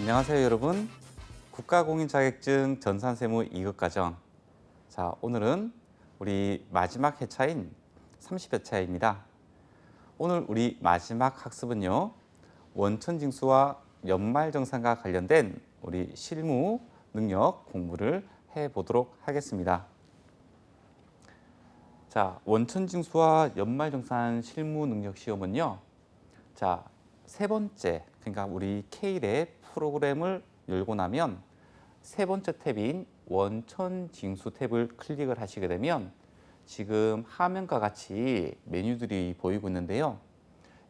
안녕하세요 여러분. 국가공인자격증 전산세무 2급 과정. 자, 오늘은 우리 마지막 회차인 30회차입니다. 오늘 우리 마지막 학습은요, 원천징수와 연말정산과 관련된 우리 실무 능력 공부를 해보도록 하겠습니다. 자, 원천징수와 연말정산 실무 능력 시험은요, 자, 세 번째, 그러니까 우리 K랩 프로그램을 열고 나면 세 번째 탭인 원천징수 탭을 클릭을 하시게 되면 지금 화면과 같이 메뉴들이 보이고 있는데요.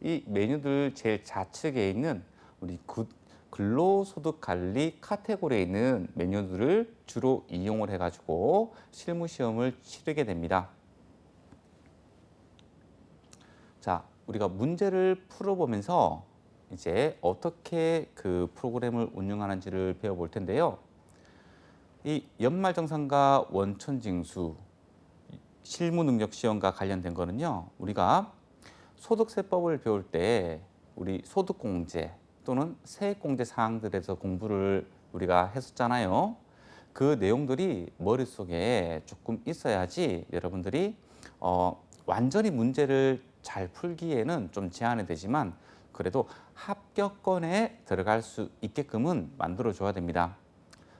이 메뉴들 제일 좌측에 있는 우리 근로소득관리 카테고리에 있는 메뉴들을 주로 이용을 해가지고 실무시험을 치르게 됩니다. 자, 우리가 문제를 풀어보면서 이제 어떻게 그 프로그램을 운영하는지를 배워볼 텐데요. 이 연말정산과 원천징수, 실무능력시험과 관련된 거는요, 우리가 소득세법을 배울 때 우리 소득공제 또는 세액공제 사항들에서 공부를 우리가 했었잖아요. 그 내용들이 머릿속에 조금 있어야지 여러분들이 완전히 문제를 잘 풀기에는 좀 제한이 되지만 그래도 합격권에 들어갈 수 있게끔은 만들어줘야 됩니다.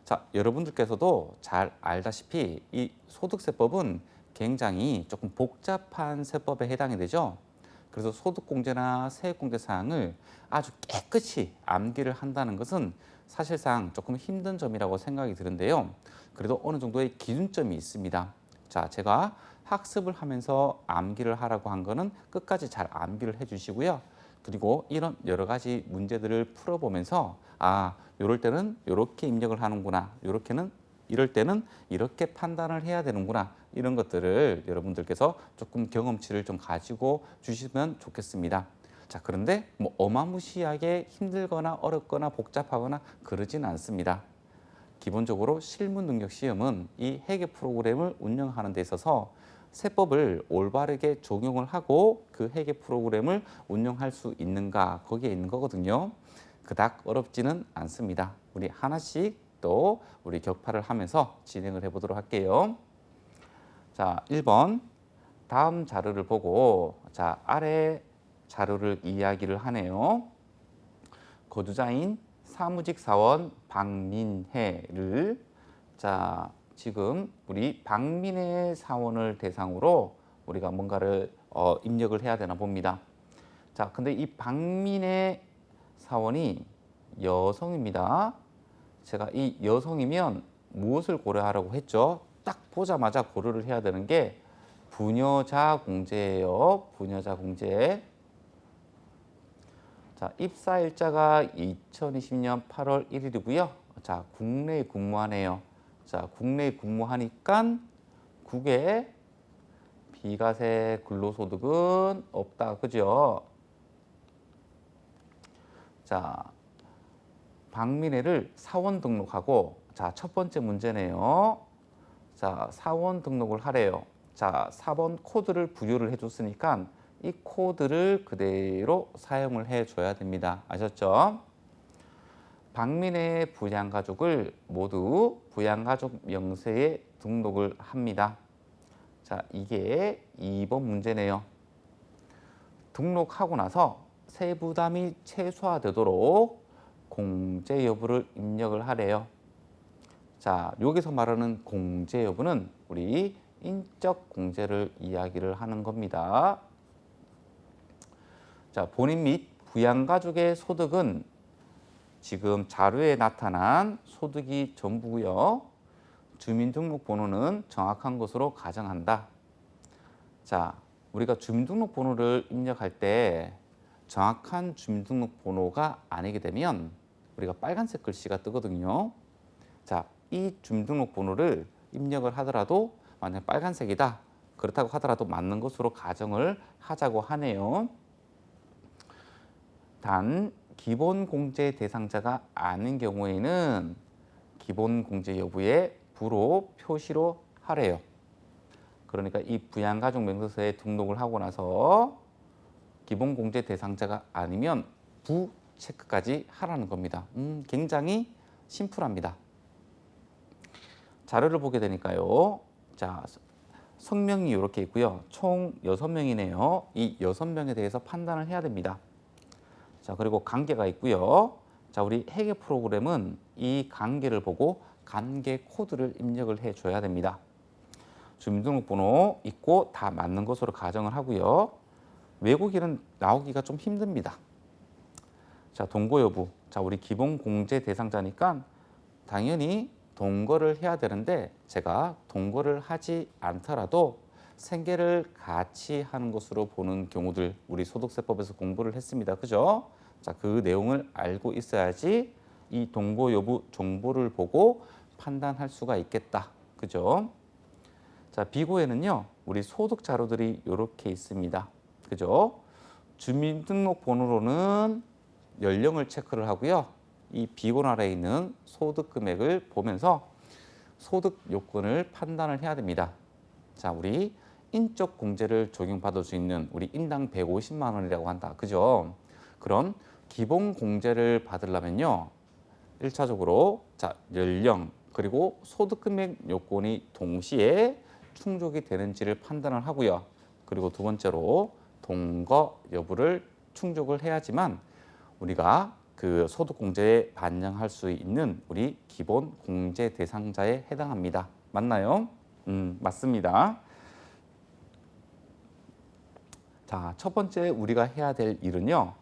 자, 여러분들께서도 잘 알다시피 이 소득세법은 굉장히 조금 복잡한 세법에 해당이 되죠. 그래서 소득공제나 세액공제 사항을 아주 깨끗이 암기를 한다는 것은 사실상 조금 힘든 점이라고 생각이 드는데요. 그래도 어느 정도의 기준점이 있습니다. 자, 제가 학습을 하면서 암기를 하라고 한 거는 끝까지 잘 암기를 해주시고요. 그리고 이런 여러 가지 문제들을 풀어보면서 이럴 때는 이렇게 입력을 하는구나, 이럴 때는 이렇게 판단을 해야 되는구나, 이런 것들을 여러분들께서 조금 경험치를 좀 가지고 주시면 좋겠습니다. 자, 그런데 뭐 어마무시하게 힘들거나 어렵거나 복잡하거나 그러진 않습니다. 기본적으로 실무능력시험은 이 회계 프로그램을 운영하는 데 있어서 세법을 올바르게 적용을 하고 그 회계 프로그램을 운영할 수 있는가, 거기에 있는 거거든요. 그닥 어렵지는 않습니다. 우리 하나씩 또 우리 격파를 하면서 진행을 해보도록 할게요. 자, 1번 다음 자료를 보고 자, 아래 자료를 이야기를 하네요. 거주자인 사무직 사원 박민혜를 자, 지금 우리 박민혜 사원을 대상으로 우리가 뭔가를 입력을 해야 되나 봅니다. 자, 근데 이 박민혜 사원이 여성입니다. 제가 이 여성이면 무엇을 고려하라고 했죠? 딱 보자마자 고려를 해야 되는 게 부녀자 공제예요. 부녀자 공제. 자, 입사일자가 2020년 8월 1일이고요. 자, 국내에 근무하네요. 자, 국내에 근무하니까 국외 비과세 근로소득은 없다. 그죠? 자, 박민혜를 사원 등록하고 자, 첫 번째 문제네요. 자, 사원 등록을 하래요. 자, 4번 코드를 부여를 해줬으니까 이 코드를 그대로 사용을 해줘야 됩니다. 아셨죠? 박민혜의 부양가족을 모두 부양가족 명세에 등록을 합니다. 자, 이게 2번 문제네요. 등록하고 나서 세부담이 최소화되도록 공제 여부를 입력을 하래요. 자, 여기서 말하는 공제 여부는 우리 인적 공제를 이야기를 하는 겁니다. 자, 본인 및 부양가족의 소득은 지금 자료에 나타난 소득이 전부고요. 주민등록번호는 정확한 것으로 가정한다. 자, 우리가 주민등록번호를 입력할 때 정확한 주민등록번호가 아니게 되면 우리가 빨간색 글씨가 뜨거든요. 자, 이 주민등록번호를 입력을 하더라도 만약 빨간색이다. 그렇다고 하더라도 맞는 것으로 가정을 하자고 하네요. 단 기본공제 대상자가 아닌 경우에는 기본공제 여부에 부로 표시로 하래요. 그러니까 이 부양가족 명세서에 등록을 하고 나서 기본공제 대상자가 아니면 부 체크까지 하라는 겁니다. 굉장히 심플합니다. 자료를 보게 되니까요. 자, 성명이 이렇게 있고요. 총 6명이네요. 이 6명에 대해서 판단을 해야 됩니다. 자, 그리고 관계가 있고요. 자, 우리 회계 프로그램은 이 관계를 보고 관계 코드를 입력을 해줘야 됩니다. 주민등록번호 있고 다 맞는 것으로 가정을 하고요. 외국인은 나오기가 좀 힘듭니다. 자, 동거 여부. 자, 우리 기본 공제 대상자니까 당연히 동거를 해야 되는데 제가 동거를 하지 않더라도 생계를 같이 하는 것으로 보는 경우들 우리 소득세법에서 공부를 했습니다. 그죠? 자, 그 내용을 알고 있어야지 이 동거 여부 정보를 보고 판단할 수가 있겠다. 그죠? 자, 비고에는요. 우리 소득 자료들이 이렇게 있습니다. 그죠? 주민등록번호로는 연령을 체크를 하고요. 이 비곤 아래에 있는 소득 금액을 보면서 소득 요건을 판단을 해야 됩니다. 자, 우리 인적 공제를 적용받을 수 있는 우리 인당 150만 원이라고 한다. 그죠? 그럼 기본 공제를 받으려면요. 1차적으로 자, 연령 그리고 소득 금액 요건이 동시에 충족이 되는지를 판단을 하고요. 그리고 두 번째로 동거 여부를 충족을 해야지만 우리가 그 소득공제에 반영할 수 있는 우리 기본 공제 대상자에 해당합니다. 맞나요? 맞습니다. 자, 첫 번째 우리가 해야 될 일은요.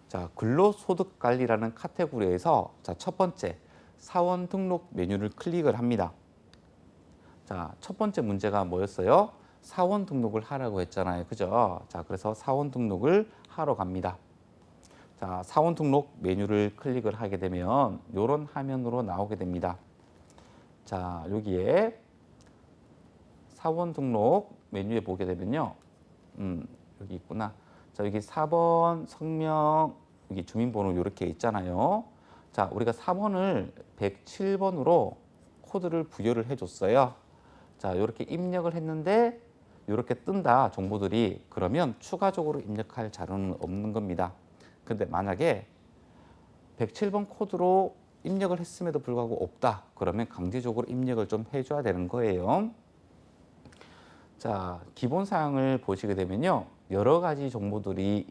자, 근로소득관리라는 카테고리에서 자, 첫 번째 사원 등록 메뉴를 클릭을 합니다. 자, 첫 번째 문제가 뭐였어요? 사원 등록을 하라고 했잖아요. 그죠? 자, 그래서 사원 등록을 하러 갑니다. 자, 사원 등록 메뉴를 클릭을 하게 되면 이런 화면으로 나오게 됩니다. 자, 여기에 사원 등록 메뉴에 보게 되면요. 여기 있구나. 자, 여기 4번 성명, 여기 주민번호 이렇게 있잖아요. 자, 우리가 4번을 107번으로 코드를 부여를 해줬어요. 자, 이렇게 입력을 했는데 이렇게 뜬다 정보들이. 그러면 추가적으로 입력할 자료는 없는 겁니다. 근데 만약에 107번 코드로 입력을 했음에도 불구하고 없다. 그러면 강제적으로 입력을 좀 해줘야 되는 거예요. 자, 기본 사항을 보시게 되면요. 여러 가지 정보들이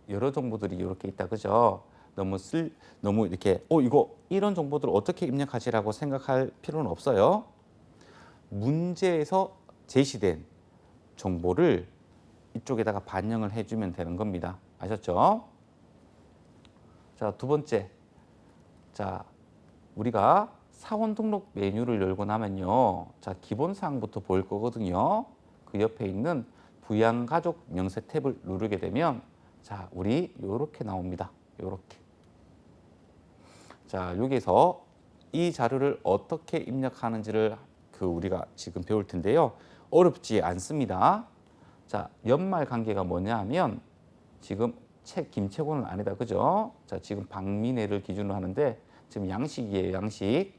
이렇게 있다. 그죠? 너무 이렇게 이거 이런 정보들을 어떻게 입력하지라고 생각할 필요는 없어요. 문제에서 제시된 정보를 이쪽에다가 반영을 해주면 되는 겁니다. 아셨죠? 자, 두 번째. 자, 우리가 사원 등록 메뉴를 열고 나면요. 자, 기본 사항부터 볼 거거든요. 그 옆에 있는 부양가족 명세 탭을 누르게 되면 자, 우리 요렇게 나옵니다. 요렇게. 자, 여기서 이 자료를 어떻게 입력하는지를 우리가 지금 배울 텐데요. 어렵지 않습니다. 자, 연말 관계가 뭐냐 하면 지금 김채곤은 아니다. 그죠? 자, 지금 박민혜를 기준으로 하는데 지금 양식이에요. 양식.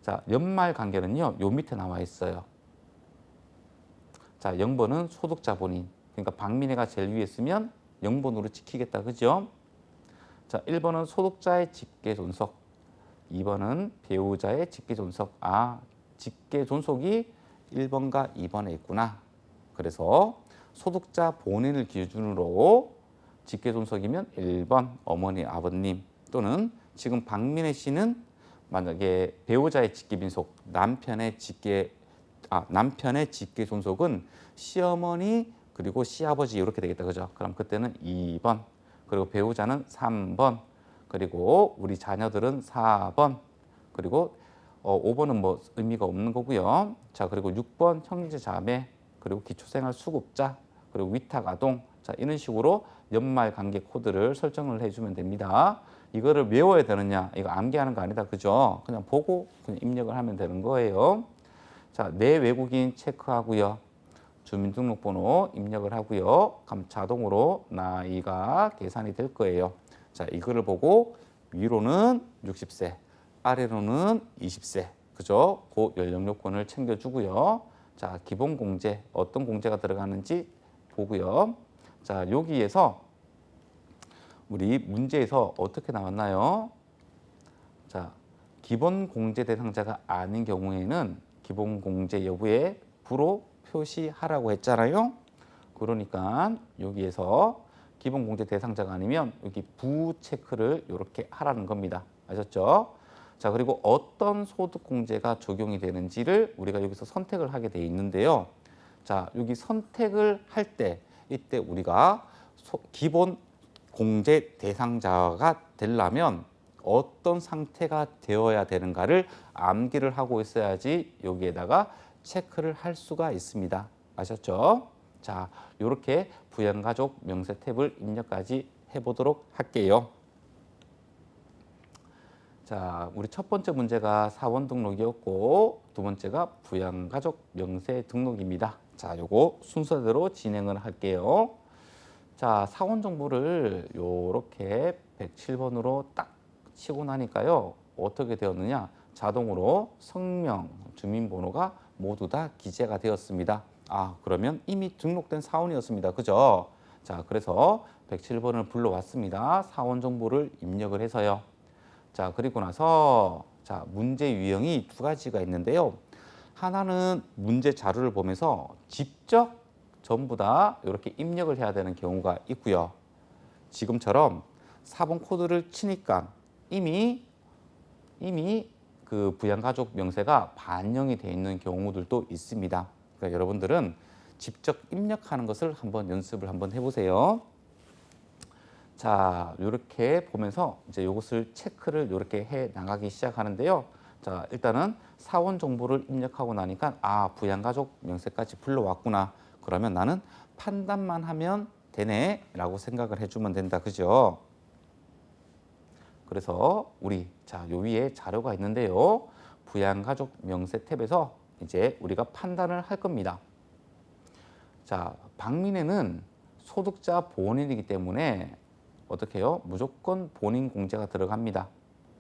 자, 연말 관계는요. 요 밑에 나와 있어요. 자, 0번은 소득자 본인. 그러니까 박민혜가 제일 위에 있으면 0번으로 찍히겠다. 그죠? 자, 1번은 소득자의 직계 존속. 2번은 배우자의 직계 존속. 아, 직계 존속이 1번과 2번에 있구나. 그래서 소득자 본인을 기준으로 직계 존속이면 1번 어머니, 아버님 또는 지금 박민혜 씨는 만약에 배우자의 직계 bin속, 남편의 직계 존속은 시어머니 그리고 시아버지 이렇게 되겠다. 그죠? 그럼 그때는 2번. 그리고 배우자는 3번. 그리고 우리 자녀들은 4번. 그리고 5번은 뭐 의미가 없는 거고요. 자, 그리고 6번 형제 자매, 그리고 기초생활 수급자, 그리고 위탁 아동. 자, 이런 식으로 연말 관계 코드를 설정을 해주면 됩니다. 이거를 외워야 되느냐? 이거 암기하는 거 아니다. 그죠? 그냥 보고 그냥 입력을 하면 되는 거예요. 자, 내 외국인 체크하고요. 주민등록번호 입력을 하고요. 그럼 자동으로 나이가 계산이 될 거예요. 자, 이거를 보고 위로는 60세, 아래로는 20세. 그죠? 그 연령 요건을 챙겨주고요. 자, 기본 공제, 어떤 공제가 들어가는지 보고요. 자, 여기에서 우리 문제에서 어떻게 나왔나요? 자, 기본 공제 대상자가 아닌 경우에는 기본 공제 여부에 부로 표시하라고 했잖아요. 그러니까 여기에서 기본 공제 대상자가 아니면 여기 부 체크를 이렇게 하라는 겁니다. 아셨죠? 자, 그리고 어떤 소득 공제가 적용이 되는지를 우리가 여기서 선택을 하게 돼 있는데요. 자, 여기 선택을 할 때 이때 우리가 기본 공제 대상자가 되려면 어떤 상태가 되어야 되는가를 암기를 하고 있어야지 여기에다가 체크를 할 수가 있습니다. 아셨죠? 자, 이렇게 부양가족 명세 탭을 입력까지 해보도록 할게요. 자, 우리 첫 번째 문제가 사원 등록이었고 두 번째가 부양가족 명세 등록입니다. 자, 요거 순서대로 진행을 할게요. 자, 사원 정보를 요렇게 107번으로 딱 치고 나니까요. 어떻게 되었느냐? 자동으로 성명, 주민번호가 모두 다 기재가 되었습니다. 아, 그러면 이미 등록된 사원이었습니다. 그죠? 자, 그래서 107번을 불러왔습니다. 사원 정보를 입력을 해서요. 자, 그리고 나서 자, 문제 유형이 두 가지가 있는데요. 하나는 문제 자료를 보면서 직접 전부 다 이렇게 입력을 해야 되는 경우가 있고요. 지금처럼 4번 코드를 치니까 이미 그 부양가족 명세가 반영이 되어 있는 경우들도 있습니다. 그러니까 여러분들은 직접 입력하는 것을 한번 연습을 한번 해보세요. 자, 이렇게 보면서 이제 이것을 체크를 이렇게 해 나가기 시작하는데요. 자, 일단은 사원 정보를 입력하고 나니까 아, 부양가족 명세까지 불러왔구나. 그러면 나는 판단만 하면 되네 라고 생각을 해주면 된다. 그죠? 그래서 우리 자, 요 위에 자료가 있는데요. 부양가족 명세 탭에서 이제 우리가 판단을 할 겁니다. 자, 박민혜는 소득자 본인이기 때문에 어떻게 해요? 무조건 본인 공제가 들어갑니다.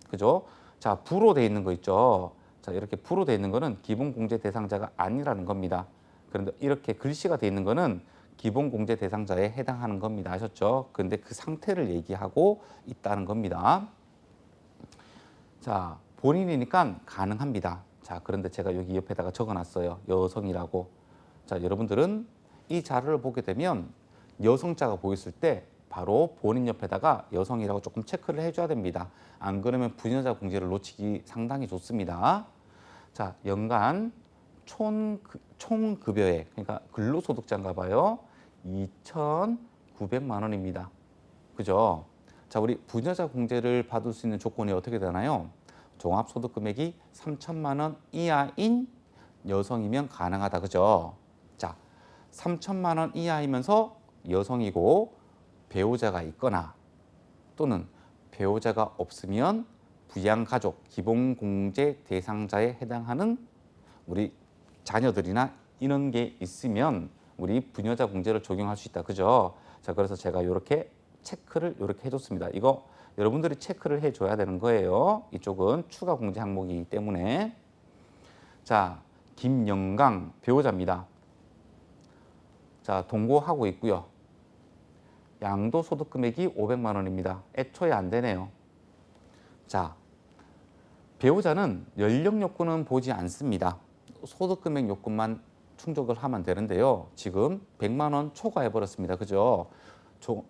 그죠? 자, 부로 돼 있는 거 있죠? 자, 이렇게 부로 돼 있는 거는 기본 공제 대상자가 아니라는 겁니다. 그런데 이렇게 글씨가 돼 있는 거는 기본 공제 대상자에 해당하는 겁니다. 아셨죠? 근데 그 상태를 얘기하고 있다는 겁니다. 자, 본인이니까 가능합니다. 자, 그런데 제가 여기 옆에다가 적어놨어요. 여성이라고. 자, 여러분들은 이 자료를 보게 되면 여성자가 보였을 때 바로 본인 옆에다가 여성이라고 조금 체크를 해줘야 됩니다. 안 그러면 부녀자 공제를 놓치기 상당히 좋습니다. 자, 연간 총급여액, 그러니까 근로소득자인가 봐요. 2,900만 원입니다. 그죠? 자, 우리 부녀자 공제를 받을 수 있는 조건이 어떻게 되나요? 종합소득 금액이 3천만 원 이하인 여성이면 가능하다. 그죠? 자, 3천만 원 이하이면서 여성이고 배우자가 있거나 또는 배우자가 없으면 부양가족 기본공제 대상자에 해당하는 우리 자녀들이나 이런 게 있으면 우리 부녀자 공제를 적용할 수 있다. 그죠? 자, 그래서 제가 이렇게 체크를 이렇게 해줬습니다. 이거 여러분들이 체크를 해줘야 되는 거예요. 이쪽은 추가 공제 항목이기 때문에. 자, 김영강 배우자입니다. 자, 동거하고 있고요. 양도소득 금액이 500만 원입니다. 애초에 안 되네요. 자, 배우자는 연령 요건은 보지 않습니다. 소득 금액 요건만 충족을 하면 되는데요. 지금 100만 원 초과해 버렸습니다. 그죠?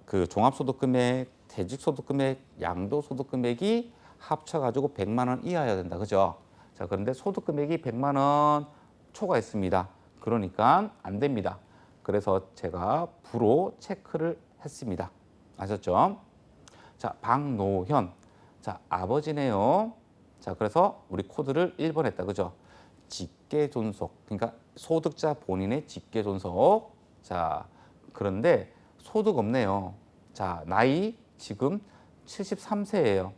그 종합소득 금액, 퇴직소득 금액, 양도소득 금액이 합쳐가지고 100만 원 이하여야 된다. 그죠? 자, 그런데 소득 금액이 100만 원 초과했습니다. 그러니까 안 됩니다. 그래서 제가 부로 체크를 했습니다. 아셨죠? 자, 박노현. 자, 아버지네요. 자, 그래서 우리 코드를 1번 했다. 그죠? 직계존속. 그러니까 소득자 본인의 직계존속. 자, 그런데 소득 없네요. 자, 나이 지금 73세예요.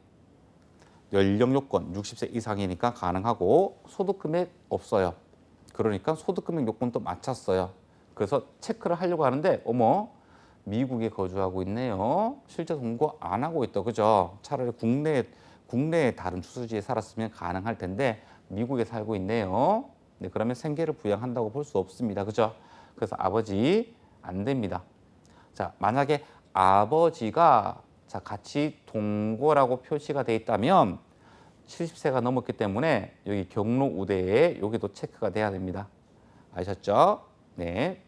연령 요건 60세 이상이니까 가능하고 소득 금액 없어요. 그러니까 소득 금액 요건도 맞췄어요. 그래서 체크를 하려고 하는데 어머, 미국에 거주하고 있네요. 실제 동거 안 하고 있다. 그죠? 차라리 국내에 다른 주소지에 살았으면 가능할 텐데 미국에 살고 있네요. 네, 그러면 생계를 부양한다고 볼 수 없습니다. 그죠? 그래서 아버지 안 됩니다. 자, 만약에 아버지가 자, 같이 동거라고 표시가 돼 있다면 70세가 넘었기 때문에 여기 경로 우대에 여기도 체크가 돼야 됩니다. 아셨죠? 네.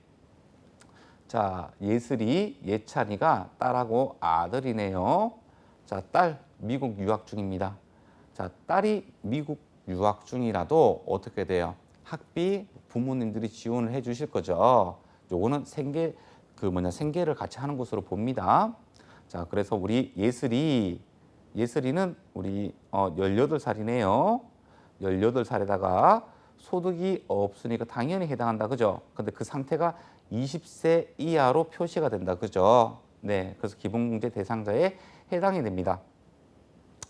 자, 예슬이, 예찬이가 딸하고 아들이네요. 자, 딸 미국 유학 중입니다. 자, 딸이 미국 유학 중이라도 어떻게 돼요? 학비 부모님들이 지원을 해 주실 거죠. 요거는 생계를 같이 하는 것으로 봅니다. 자, 그래서 우리 예슬이는 우리 18살이네요. 18살에다가 소득이 없으니까 당연히 해당한다. 그죠? 근데 그 상태가 20세 이하로 표시가 된다. 그죠? 네. 그래서 기본공제 대상자에 해당이 됩니다.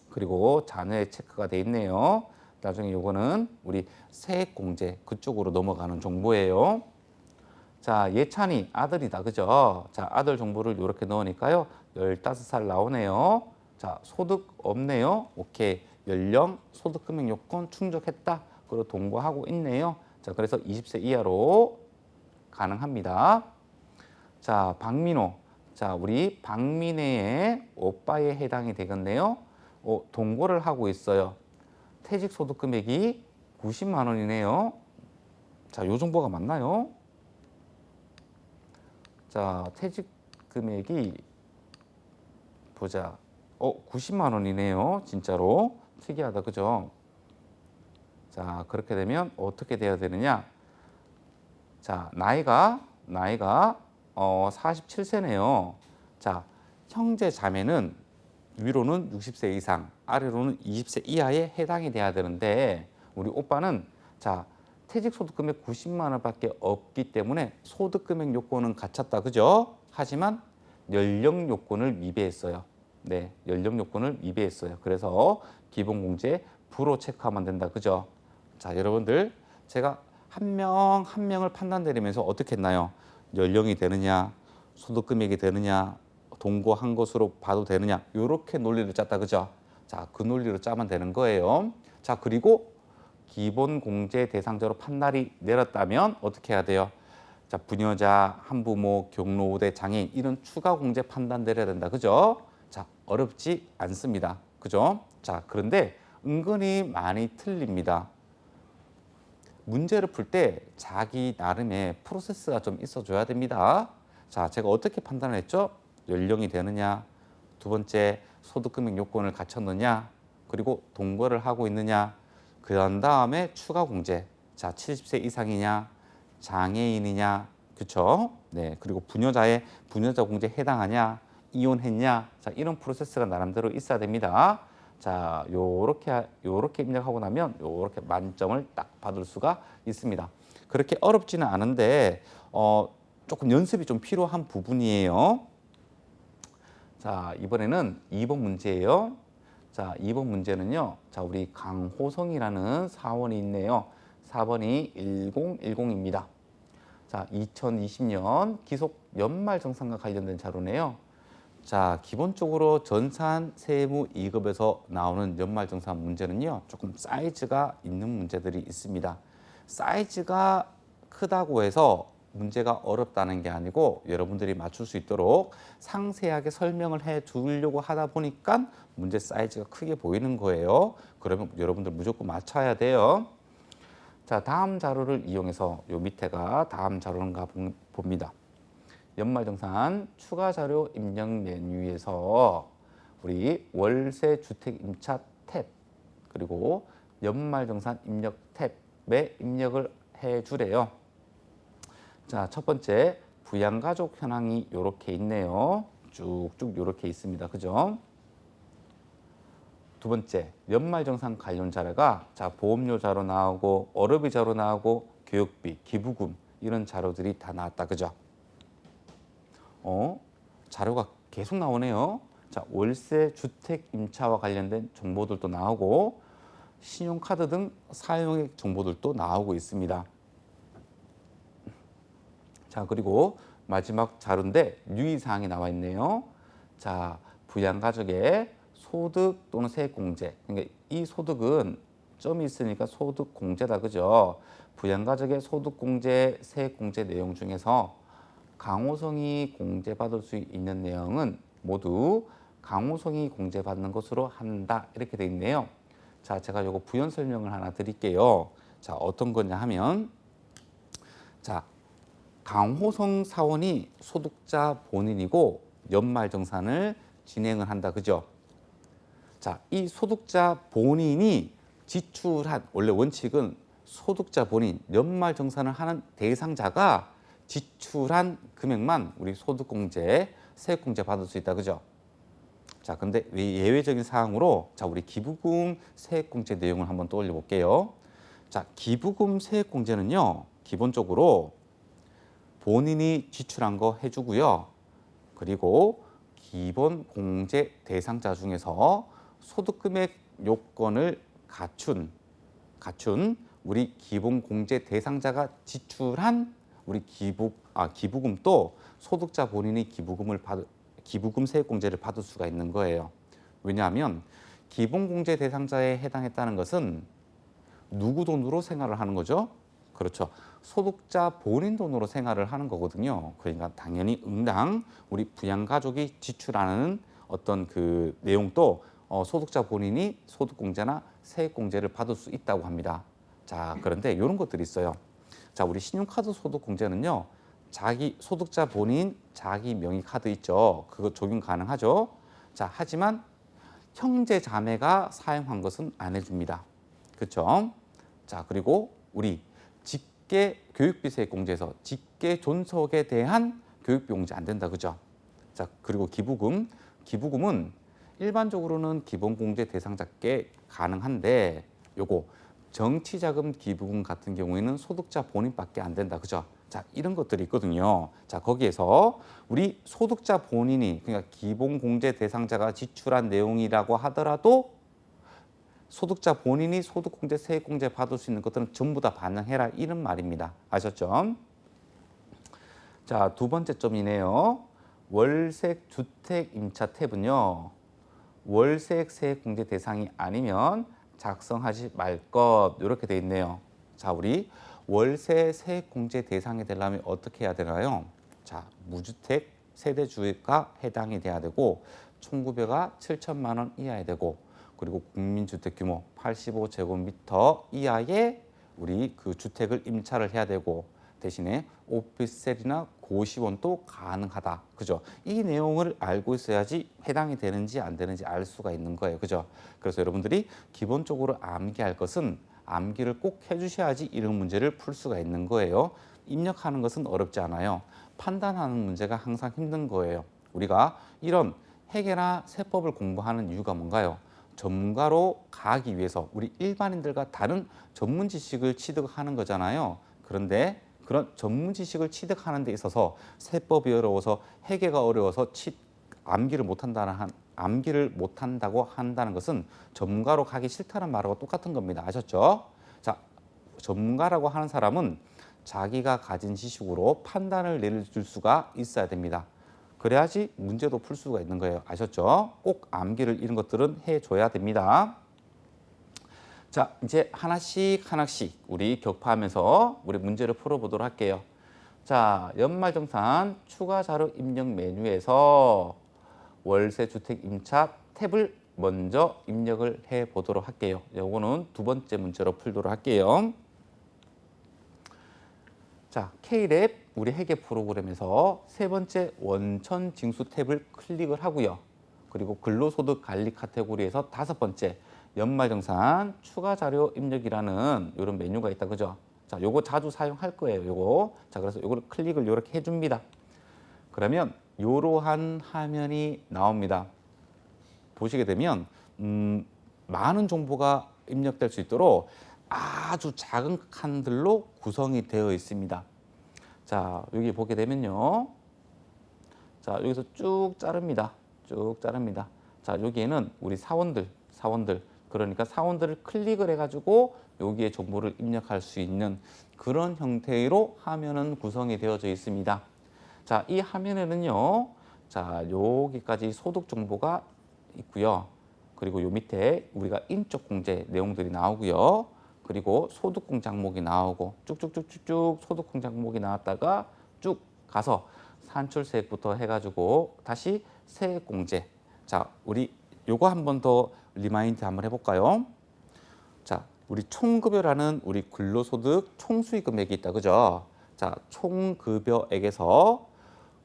그리고 자녀의 체크가 돼 있네요. 나중에 요거는 우리 세액공제 그쪽으로 넘어가는 정보예요. 자, 예찬이 아들이다. 그죠? 자, 아들 정보를 이렇게 넣으니까요. 15살 나오네요. 자, 소득 없네요. 오케이. 연령, 소득 금액 요건 충족했다. 그리고 동거하고 있네요. 자, 그래서 20세 이하로 가능합니다. 자, 박민호. 자, 우리 박민혜의 오빠에 해당이 되겠네요. 동거를 하고 있어요. 퇴직 소득 금액이 90만 원이네요. 자, 요 정보가 맞나요? 자, 퇴직 금액이 보자. 90만 원이네요. 진짜로. 특이하다. 그죠? 자, 그렇게 되면 어떻게 돼야 되느냐? 자, 나이가 47세네요. 자, 형제 자매는 위로는 60세 이상, 아래로는 20세 이하에 해당이 돼야 되는데 우리 오빠는 자, 퇴직 소득 금액 90만 원밖에 없기 때문에 소득 금액 요건은 갖췄다. 그죠? 하지만 연령 요건을 위배했어요. 네, 연령 요건을 위배했어요. 그래서 기본공제 불호 체크하면 된다. 그죠? 자, 여러분들 제가 한 명 한 명을 판단 내리면서 어떻게 했나요? 연령이 되느냐, 소득 금액이 되느냐, 동거한 것으로 봐도 되느냐, 이렇게 논리를 짰다. 그죠? 자, 그 논리로 짜면 되는 거예요. 자, 그리고 기본 공제 대상자로 판단이 내렸다면 어떻게 해야 돼요? 자, 부녀자, 한부모, 경로 우대, 장애인 이런 추가 공제 판단 내려야 된다. 그죠? 자, 어렵지 않습니다. 그죠? 자, 그런데 은근히 많이 틀립니다. 문제를 풀 때 자기 나름의 프로세스가 좀 있어줘야 됩니다. 자, 제가 어떻게 판단을 했죠? 연령이 되느냐, 두 번째 소득 금액 요건을 갖췄느냐, 그리고 동거를 하고 있느냐, 그 다음에 추가 공제. 자, 70세 이상이냐, 장애인이냐, 그쵸? 네, 그리고 부녀자 공제 해당하냐, 이혼했냐, 자, 이런 프로세스가 나름대로 있어야 됩니다. 자, 요렇게 입력하고 나면 요렇게 만점을 딱 받을 수가 있습니다. 그렇게 어렵지는 않은데 조금 연습이 좀 필요한 부분이에요. 자, 이번에는 2번 문제예요. 자, 2번 문제는요. 자, 우리 강호성이라는 사원이 있네요. 4번이 1010입니다. 자, 2020년 기속 연말정산과 관련된 자료네요. 자, 기본적으로 전산 세무 2급에서 나오는 연말정산 문제는요, 조금 사이즈가 있는 문제들이 있습니다. 사이즈가 크다고 해서 문제가 어렵다는 게 아니고 여러분들이 맞출 수 있도록 상세하게 설명을 해 두려고 하다 보니까 문제 사이즈가 크게 보이는 거예요. 그러면 여러분들 무조건 맞춰야 돼요. 자, 다음 자료를 이용해서 요 밑에가 다음 자료인가 봅니다. 연말정산 추가 자료 입력 메뉴에서 우리 월세 주택 임차 탭 그리고 연말정산 입력 탭에 입력을 해 주래요. 자, 첫 번째 부양가족 현황이 이렇게 있네요. 쭉쭉 이렇게 있습니다. 그죠? 두 번째 연말정산 관련 자료가 자, 보험료 자료 나오고 어르비 자료 나오고 교육비, 기부금 이런 자료들이 다 나왔다. 그죠? 자료가 계속 나오네요. 자, 월세 주택 임차와 관련된 정보들도 나오고 신용카드 등 사용액 정보들도 나오고 있습니다. 자, 그리고 마지막 자료인데 유의사항이 나와 있네요. 자, 부양가족의 소득 또는 세액공제. 그러니까 이 소득은 점이 있으니까 소득공제다. 그죠? 부양가족의 소득공제, 세액공제 내용 중에서 강호성이 공제받을 수 있는 내용은 모두 강호성이 공제받는 것으로 한다. 이렇게 돼 있네요. 자, 제가 요거 부연 설명을 하나 드릴게요. 자, 어떤 거냐 하면, 자, 강호성 사원이 소득자 본인이고 연말정산을 진행을 한다. 그죠? 자, 이 소득자 본인이 지출한, 원래 원칙은 소득자 본인, 연말정산을 하는 대상자가 지출한 금액만 우리 소득공제, 세액공제 받을 수 있다. 그죠? 자, 근데 예외적인 사항으로, 자, 우리 기부금 세액공제 내용을 한번 떠올려 볼게요. 자, 기부금 세액공제는요, 기본적으로 본인이 지출한 거 해주고요. 그리고 기본 공제 대상자 중에서 소득금액 요건을 갖춘 우리 기본 공제 대상자가 지출한 우리 기부금도 소득자 본인이 기부금 세액공제를 받을 수가 있는 거예요. 왜냐하면 기본 공제 대상자에 해당했다는 것은 누구 돈으로 생활을 하는 거죠? 그렇죠. 소득자 본인 돈으로 생활을 하는 거거든요. 그러니까 당연히 응당 우리 부양가족이 지출하는 어떤 그 내용도 소득자 본인이 소득공제나 세액공제를 받을 수 있다고 합니다. 자, 그런데 이런 것들이 있어요. 자, 우리 신용카드 소득공제는요. 자기 소득자 본인 자기 명의 카드 있죠. 그거 적용 가능하죠. 자, 하지만 형제 자매가 사용한 것은 안 해줍니다. 그렇죠? 자, 그리고 우리 직계 교육비 세액공제에서 직계 존속에 대한 교육비 공제 안 된다. 그죠? 자, 그리고 기부금은 일반적으로는 기본공제 대상자께 가능한데 요거 정치자금 기부금 같은 경우에는 소득자 본인밖에 안 된다. 그죠? 자, 이런 것들이 있거든요. 자, 거기에서 우리 소득자 본인이, 그러니까 기본공제 대상자가 지출한 내용이라고 하더라도 소득자 본인이 소득공제, 세액공제 받을 수 있는 것들은 전부 다 반영해라, 이런 말입니다. 아셨죠? 자, 두 번째 점이네요. 월색 주택 임차 탭은요. 월세액 세액공제 대상이 아니면 작성하지 말 것, 이렇게 돼 있네요. 자, 우리 월세 세액공제 대상이 되려면 어떻게 해야 되나요? 자, 무주택 세대주가 해당이 돼야 되고 총구배가 7천만 원 이하야 되고, 그리고 국민주택 규모 85제곱미터 이하의 우리 그 주택을 임차를 해야 되고, 대신에 오피스텔이나 고시원도 가능하다. 그죠? 이 내용을 알고 있어야지 해당이 되는지 안 되는지 알 수가 있는 거예요. 그죠? 그래서 여러분들이 기본적으로 암기할 것은 암기를 꼭 해주셔야지 이런 문제를 풀 수가 있는 거예요. 입력하는 것은 어렵지 않아요. 판단하는 문제가 항상 힘든 거예요. 우리가 이런 회계나 세법을 공부하는 이유가 뭔가요? 전문가로 가기 위해서 우리 일반인들과 다른 전문 지식을 취득하는 거잖아요. 그런데 그런 전문 지식을 취득하는 데 있어서 세법이 어려워서 회계가 어려워서 암기를 못한다고 한다는 것은 전문가로 가기 싫다는 말하고 똑같은 겁니다. 아셨죠? 자, 전문가라고 하는 사람은 자기가 가진 지식으로 판단을 내려줄 수가 있어야 됩니다. 그래야지 문제도 풀 수가 있는 거예요. 아셨죠? 꼭 암기를 이런 것들은 해줘야 됩니다. 자, 이제 하나씩 우리 격파하면서 우리 문제를 풀어보도록 할게요. 자, 연말정산 추가 자료 입력 메뉴에서 월세 주택 임차 탭을 먼저 입력을 해 보도록 할게요. 요거는 두 번째 문제로 풀도록 할게요. 자, K랩 우리 회계 프로그램에서 세 번째 원천 징수 탭을 클릭을 하고요. 그리고 근로소득 관리 카테고리에서 다섯 번째 연말정산 추가 자료 입력이라는 이런 메뉴가 있다. 그죠? 자, 요거 자주 사용할 거예요. 요거. 자, 그래서 요거를 클릭을 이렇게 해줍니다. 그러면 이러한 화면이 나옵니다. 보시게 되면 많은 정보가 입력될 수 있도록 아주 작은 칸들로 구성이 되어 있습니다. 자, 여기 보게 되면요. 자, 여기서 쭉 자릅니다. 쭉 자릅니다. 자, 여기에는 우리 사원들, 그러니까 사원들을 클릭을 해가지고 여기에 정보를 입력할 수 있는 그런 형태로 화면은 구성이 되어져 있습니다. 자, 이 화면에는요. 자, 여기까지 소득 정보가 있고요. 그리고 요 밑에 우리가 인적 공제 내용들이 나오고요. 그리고 소득공 장목이 나오고 쭉쭉쭉쭉쭉 소득공 장목이 나왔다가 쭉 가서 산출세액부터 해가지고 다시 세액공제, 자, 우리 요거 한 번 더 리마인드 한번 해볼까요? 자, 우리 총급여라는 우리 근로소득 총수익 금액이 있다, 그죠? 자, 총급여액에서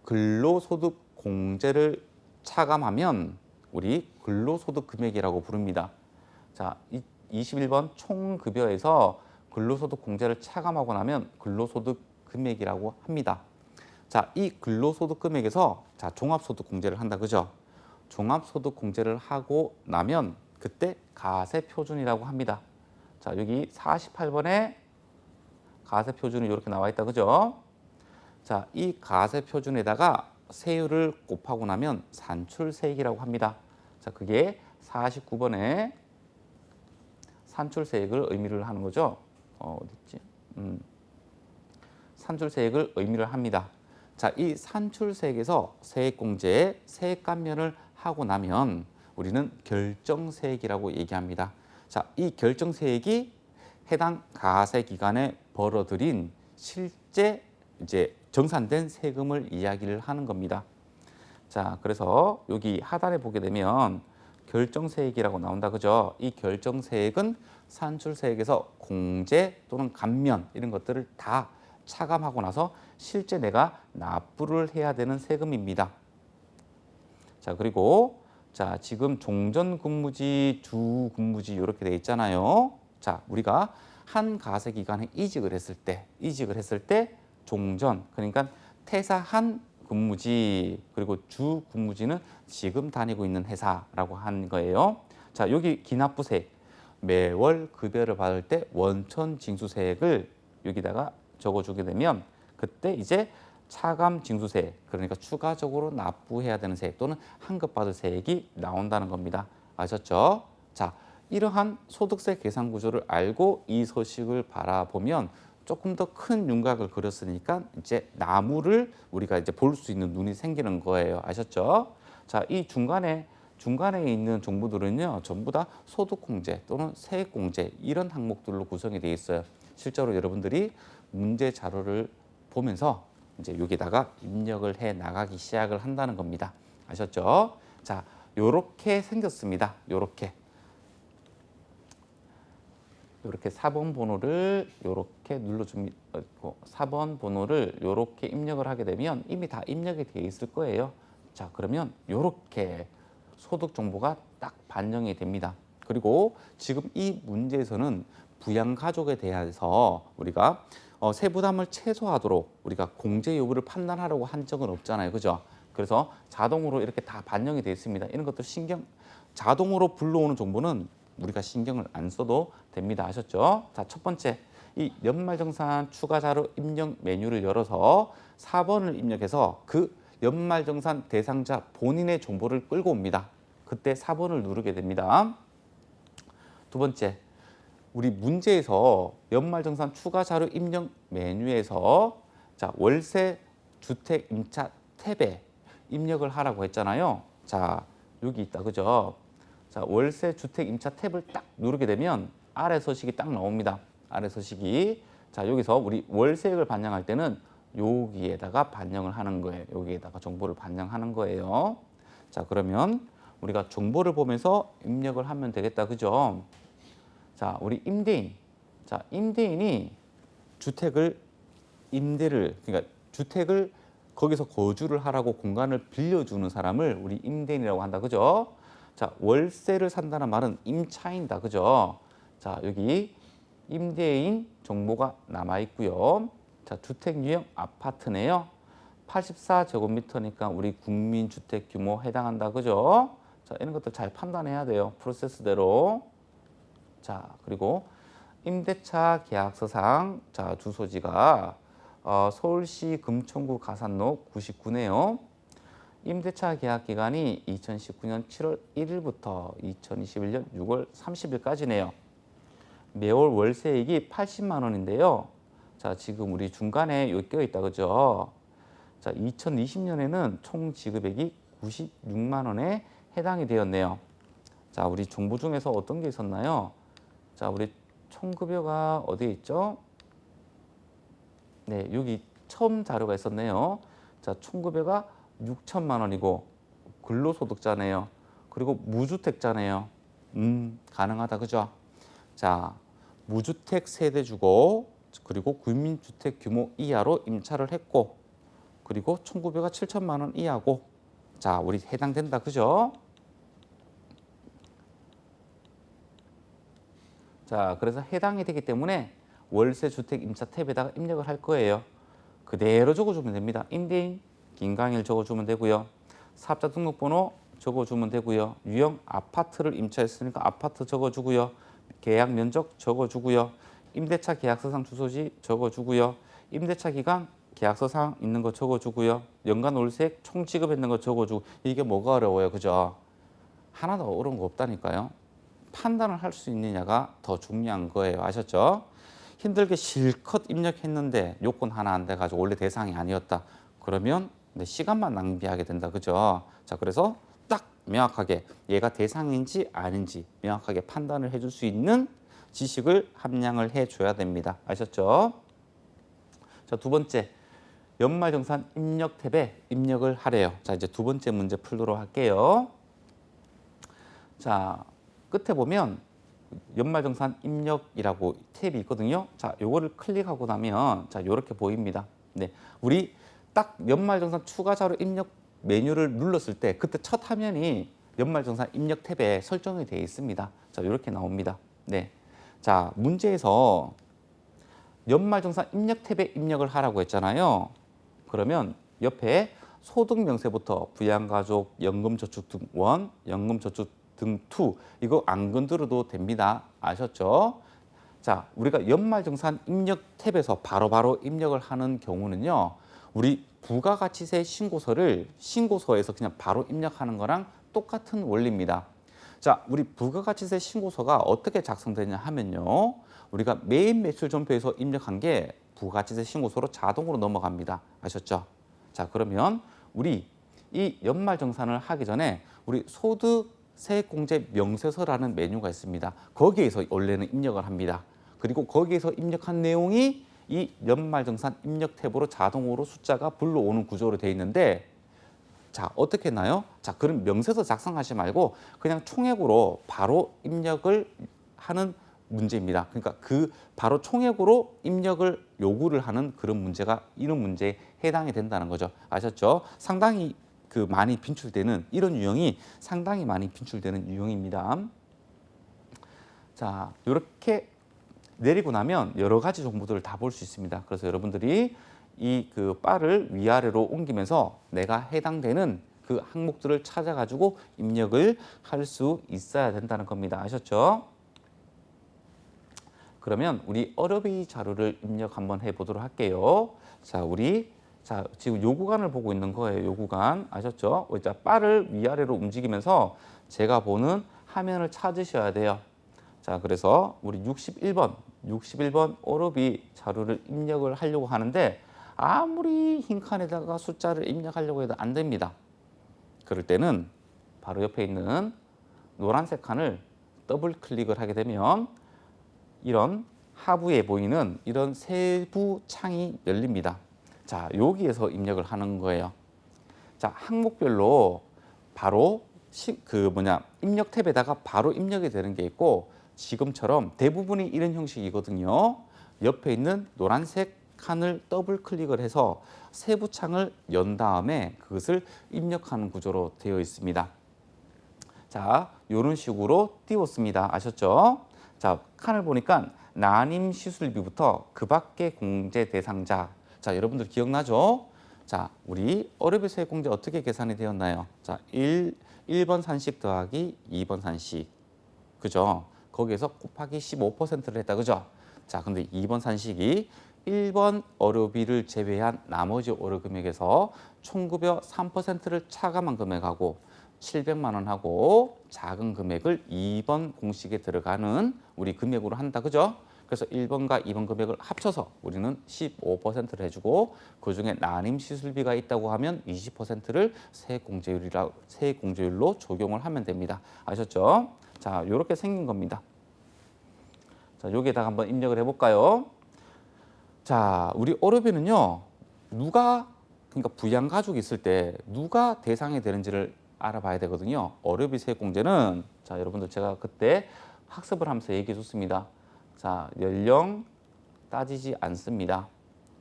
근로소득 공제를 차감하면 우리 근로소득 금액이라고 부릅니다. 자, 21번 총급여에서 근로소득 공제를 차감하고 나면 근로소득 금액이라고 합니다. 자, 이 근로소득 금액에서 자, 종합소득 공제를 한다, 그죠? 종합소득 공제를 하고 나면 그때 가세표준이라고 합니다. 자, 여기 48번에 가세표준이 이렇게 나와 있다, 그죠? 자, 이 가세표준에다가 세율을 곱하고 나면 산출세액이라고 합니다. 자, 그게 49번에 산출세액을 의미를 하는 거죠. 어디 있지? 산출세액을 의미를 합니다. 자, 이 산출세액에서 세액공제에 세액 감면을 하고 나면 우리는 결정세액이라고 얘기합니다. 자, 이 결정세액이 해당 가세 기간에 벌어들인 실제 이제 정산된 세금을 이야기를 하는 겁니다. 자, 그래서 여기 하단에 보게 되면 결정세액이라고 나온다, 그죠? 이 결정세액은 산출세액에서 공제 또는 감면 이런 것들을 다 차감하고 나서 실제 내가 납부를 해야 되는 세금입니다. 자, 그리고 자, 지금 종전근무지, 주근무지 이렇게 돼 있잖아요. 자, 우리가 한 가세 기간에 이직을 했을 때 종전, 그러니까 퇴사한 근무지, 그리고 주 근무지는 지금 다니고 있는 회사라고 한 거예요. 자, 여기 기납부세, 매월 급여를 받을 때 원천 징수세액을 여기다가 적어주게 되면 그때 이제 차감 징수세, 그러니까 추가적으로 납부해야 되는 세액 또는 환급받을 세액이 나온다는 겁니다. 아셨죠? 자, 이러한 소득세 계산 구조를 알고 이 소식을 바라보면 조금 더 큰 윤곽을 그렸으니까 이제 나무를 우리가 이제 볼 수 있는 눈이 생기는 거예요. 아셨죠? 자, 이 중간에 있는 정보들은요, 전부 다 소득공제 또는 세액공제 이런 항목들로 구성이 되어 있어요. 실제로 여러분들이 문제 자료를 보면서 이제 여기다가 입력을 해 나가기 시작을 한다는 겁니다. 아셨죠? 자, 요렇게 생겼습니다. 요렇게 4번 번호를 요렇게 눌러줍니다. 4번 번호를 요렇게 입력을 하게 되면 이미 다 입력이 되어 있을 거예요. 자, 그러면 요렇게 소득 정보가 딱 반영이 됩니다. 그리고 지금 이 문제에서는 부양가족에 대해서 우리가 세부담을 최소화하도록 우리가 공제 여부를 판단하려고 한 적은 없잖아요. 그죠? 그래서 자동으로 이렇게 다 반영이 되어 있습니다. 이런 것들 자동으로 불러오는 정보는 우리가 신경을 안 써도 됩니다. 아셨죠? 자, 첫 번째, 이 연말정산 추가자료 입력 메뉴를 열어서 4번을 입력해서 그 연말정산 대상자 본인의 정보를 끌고 옵니다. 그때 4번을 누르게 됩니다. 두 번째, 우리 문제에서 연말정산 추가자료 입력 메뉴에서 자, 월세 주택 임차 탭에 입력을 하라고 했잖아요. 자, 여기 있다, 그죠? 자, 월세 주택 임차 탭을 딱 누르게 되면 아래 서식이 딱 나옵니다. 아래 서식이. 자, 여기서 우리 월세액을 반영할 때는 여기에다가 반영을 하는 거예요. 여기에다가 정보를 반영하는 거예요. 자, 그러면 우리가 정보를 보면서 입력을 하면 되겠다, 그죠? 자, 우리 임대인. 자, 임대인이 그러니까 주택을 거기서 거주를 하라고 공간을 빌려주는 사람을 우리 임대인이라고 한다, 그죠? 자, 월세를 산다는 말은 임차인다, 그죠? 자, 여기 임대인 정보가 남아 있고요. 자, 주택 유형 아파트네요. 84제곱미터니까 우리 국민주택 규모 해당한다, 그죠? 자, 이런 것들 잘 판단해야 돼요. 프로세스대로. 자, 그리고 임대차 계약서상 자, 주소지가 서울시 금천구 가산로 99네요. 임대차 계약 기간이 2019년 7월 1일부터 2021년 6월 30일까지네요. 매월 월세액이 80만 원인데요. 자, 지금 우리 중간에 여기 껴 있다, 그죠? 자, 2020년에는 총 지급액이 96만 원에 해당이 되었네요. 자, 우리 정보 중에서 어떤 게 있었나요? 자, 우리 총급여가 어디에 있죠? 네, 여기 처음 자료가 있었네요. 자, 총급여가 6천만 원이고 근로소득자네요. 그리고 무주택자네요. 가능하다, 그죠? 자, 무주택 세대주고 그리고 국민주택 규모 이하로 임차를 했고 그리고 청구비가 7천만 원 이하고 자, 우리 해당된다, 그죠? 자, 그래서 해당이 되기 때문에 월세 주택 임차 탭에다가 입력을 할 거예요. 그대로 적어주면 됩니다. 임대인 김강일 적어주면 되고요. 사업자 등록번호 적어주면 되고요. 유형 아파트를 임차했으니까 아파트 적어주고요. 계약 면적 적어주고요. 임대차 계약서상 주소지 적어주고요. 임대차 기간 계약서상 있는 거 적어주고요. 연간 월세 총 지급했는 거 적어주고 이게 뭐가 어려워요, 그죠? 하나도 어려운 거 없다니까요. 판단을 할 수 있느냐가 더 중요한 거예요. 아셨죠? 힘들게 실컷 입력했는데 요건 하나 안 돼가지고 원래 대상이 아니었다. 그러면 내 시간만 낭비하게 된다. 그죠? 자, 그래서 딱 명확하게 얘가 대상인지 아닌지 명확하게 판단을 해줄 수 있는 지식을 함량을 해줘야 됩니다. 아셨죠? 자, 두 번째. 연말정산 입력 탭에 입력을 하래요. 자, 이제 두 번째 문제 풀도록 할게요. 자, 끝에 보면 연말정산 입력이라고 탭이 있거든요. 자, 요거를 클릭하고 나면 자, 요렇게 보입니다. 네, 우리 딱 연말정산 추가 자료 입력 메뉴를 눌렀을 때 그때 첫 화면이 연말정산 입력 탭에 설정이 되어 있습니다. 자, 요렇게 나옵니다. 네, 자, 문제에서 연말정산 입력 탭에 입력을 하라고 했잖아요. 그러면 옆에 소득 명세부터 부양가족, 연금저축 등 1, 연금저축 등 2, 이거 안 건드려도 됩니다. 아셨죠? 자, 우리가 연말정산 입력 탭에서 바로바로 입력을 하는 경우는요. 우리 부가가치세 신고서를 신고서에서 그냥 바로 입력하는 거랑 똑같은 원리입니다. 자, 우리 부가가치세 신고서가 어떻게 작성되냐 하면요. 우리가 매입 매출 전표에서 입력한 게 부가가치세 신고서로 자동으로 넘어갑니다. 아셨죠? 자, 그러면 우리 이 연말정산을 하기 전에 우리 소득세액공제 명세서라는 메뉴가 있습니다. 거기에서 원래는 입력을 합니다. 그리고 거기에서 입력한 내용이 이 연말정산 입력 탭으로 자동으로 숫자가 불러오는 구조로 되어 있는데 자, 어떻게 했나요? 자, 그럼 명세서 작성하지 말고 그냥 총액으로 바로 입력을 하는 문제입니다. 그러니까 그 바로 총액으로 입력을 요구를 하는 그런 문제가 이런 문제에 해당이 된다는 거죠. 아셨죠? 상당히 많이 빈출되는 이런 유형이 상당히 많이 빈출되는 유형입니다. 자, 이렇게 내리고 나면 여러 가지 정보들을 다 볼 수 있습니다. 그래서 여러분들이 이 바를 위아래로 옮기면서 내가 해당되는 그 항목들을 찾아가지고 입력을 할 수 있어야 된다는 겁니다. 아셨죠? 그러면 우리 어렵이 자료를 입력 한번 해보도록 할게요. 자, 지금 요 구간을 보고 있는 거예요. 요 구간 아셨죠? 자, 바를 위아래로 움직이면서 제가 보는 화면을 찾으셔야 돼요. 자, 그래서 우리 61번 어렵이 자료를 입력을 하려고 하는데 아무리 흰 칸에다가 숫자를 입력하려고 해도 안 됩니다. 그럴 때는 바로 옆에 있는 노란색 칸을 더블 클릭을 하게 되면 이런 하부에 보이는 이런 세부 창이 열립니다. 자, 여기에서 입력을 하는 거예요. 자, 항목별로 바로 입력 탭에다가 바로 입력이 되는 게 있고 지금처럼 대부분이 이런 형식이거든요. 옆에 있는 노란색 칸을 더블 클릭을 해서 세부 창을 연 다음에 그것을 입력하는 구조로 되어 있습니다. 자, 이런 식으로 띄웠습니다. 아셨죠? 자, 칸을 보니까 난임 시술비부터 그 밖의 공제 대상자. 자, 여러분들 기억나죠? 자, 우리 어렵이 세액 공제 어떻게 계산이 되었나요? 자, 1번 산식 더하기 2번 산식. 그죠? 거기에서 곱하기 15%를 했다. 그죠? 자, 근데 2번 산식이 1번 어료비를 제외한 나머지 어료 금액에서 총급여 3%를 차감한 금액하고 700만 원하고 작은 금액을 2번 공식에 들어가는 우리 금액으로 한다. 그죠? 그래서 1번과 2번 금액을 합쳐서 우리는 15%를 해주고 그중에 난임 시술비가 있다고 하면 20%를 세액공제율로 적용을 하면 됩니다. 아셨죠? 자, 이렇게 생긴 겁니다. 자, 여기에다가 한번 입력을 해볼까요? 자, 우리 어료비는요, 그러니까 부양가족이 있을 때 누가 대상이 되는지를 알아봐야 되거든요. 어렵이 세액공제는 자, 여러분들 제가 그때 학습을 하면서 얘기해 줬습니다. 자, 연령 따지지 않습니다.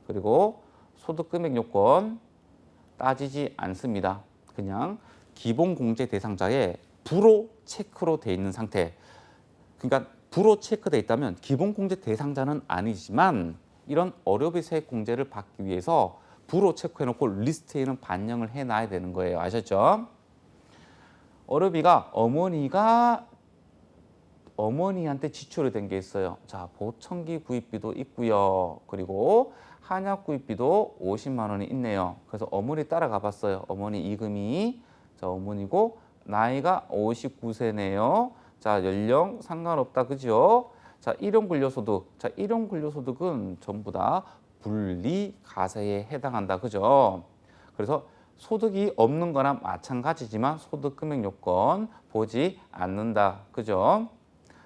그리고 소득금액 요건 따지지 않습니다. 그냥 기본공제 대상자에 불호 체크로 돼 있는 상태. 그러니까 불호 체크돼 있다면 기본공제 대상자는 아니지만 이런 어렵이 세액공제를 받기 위해서 불호 체크해놓고 리스트에는 반영을 해놔야 되는 거예요. 아셨죠? 어렵이가 어머니한테 지출이 된 게 있어요. 자, 보청기 구입비도 있고요. 그리고 한약 구입비도 50만 원이 있네요. 그래서 어머니 따라가 봤어요. 어머니 이금이 자, 어머니고 나이가 59세네요. 자, 연령 상관없다. 그죠? 자, 일용근로소득. 자, 일용근로소득은 전부 다 분리과세에 해당한다. 그죠? 그래서 소득이 없는 거나 마찬가지지만 소득금액 요건 보지 않는다. 그죠?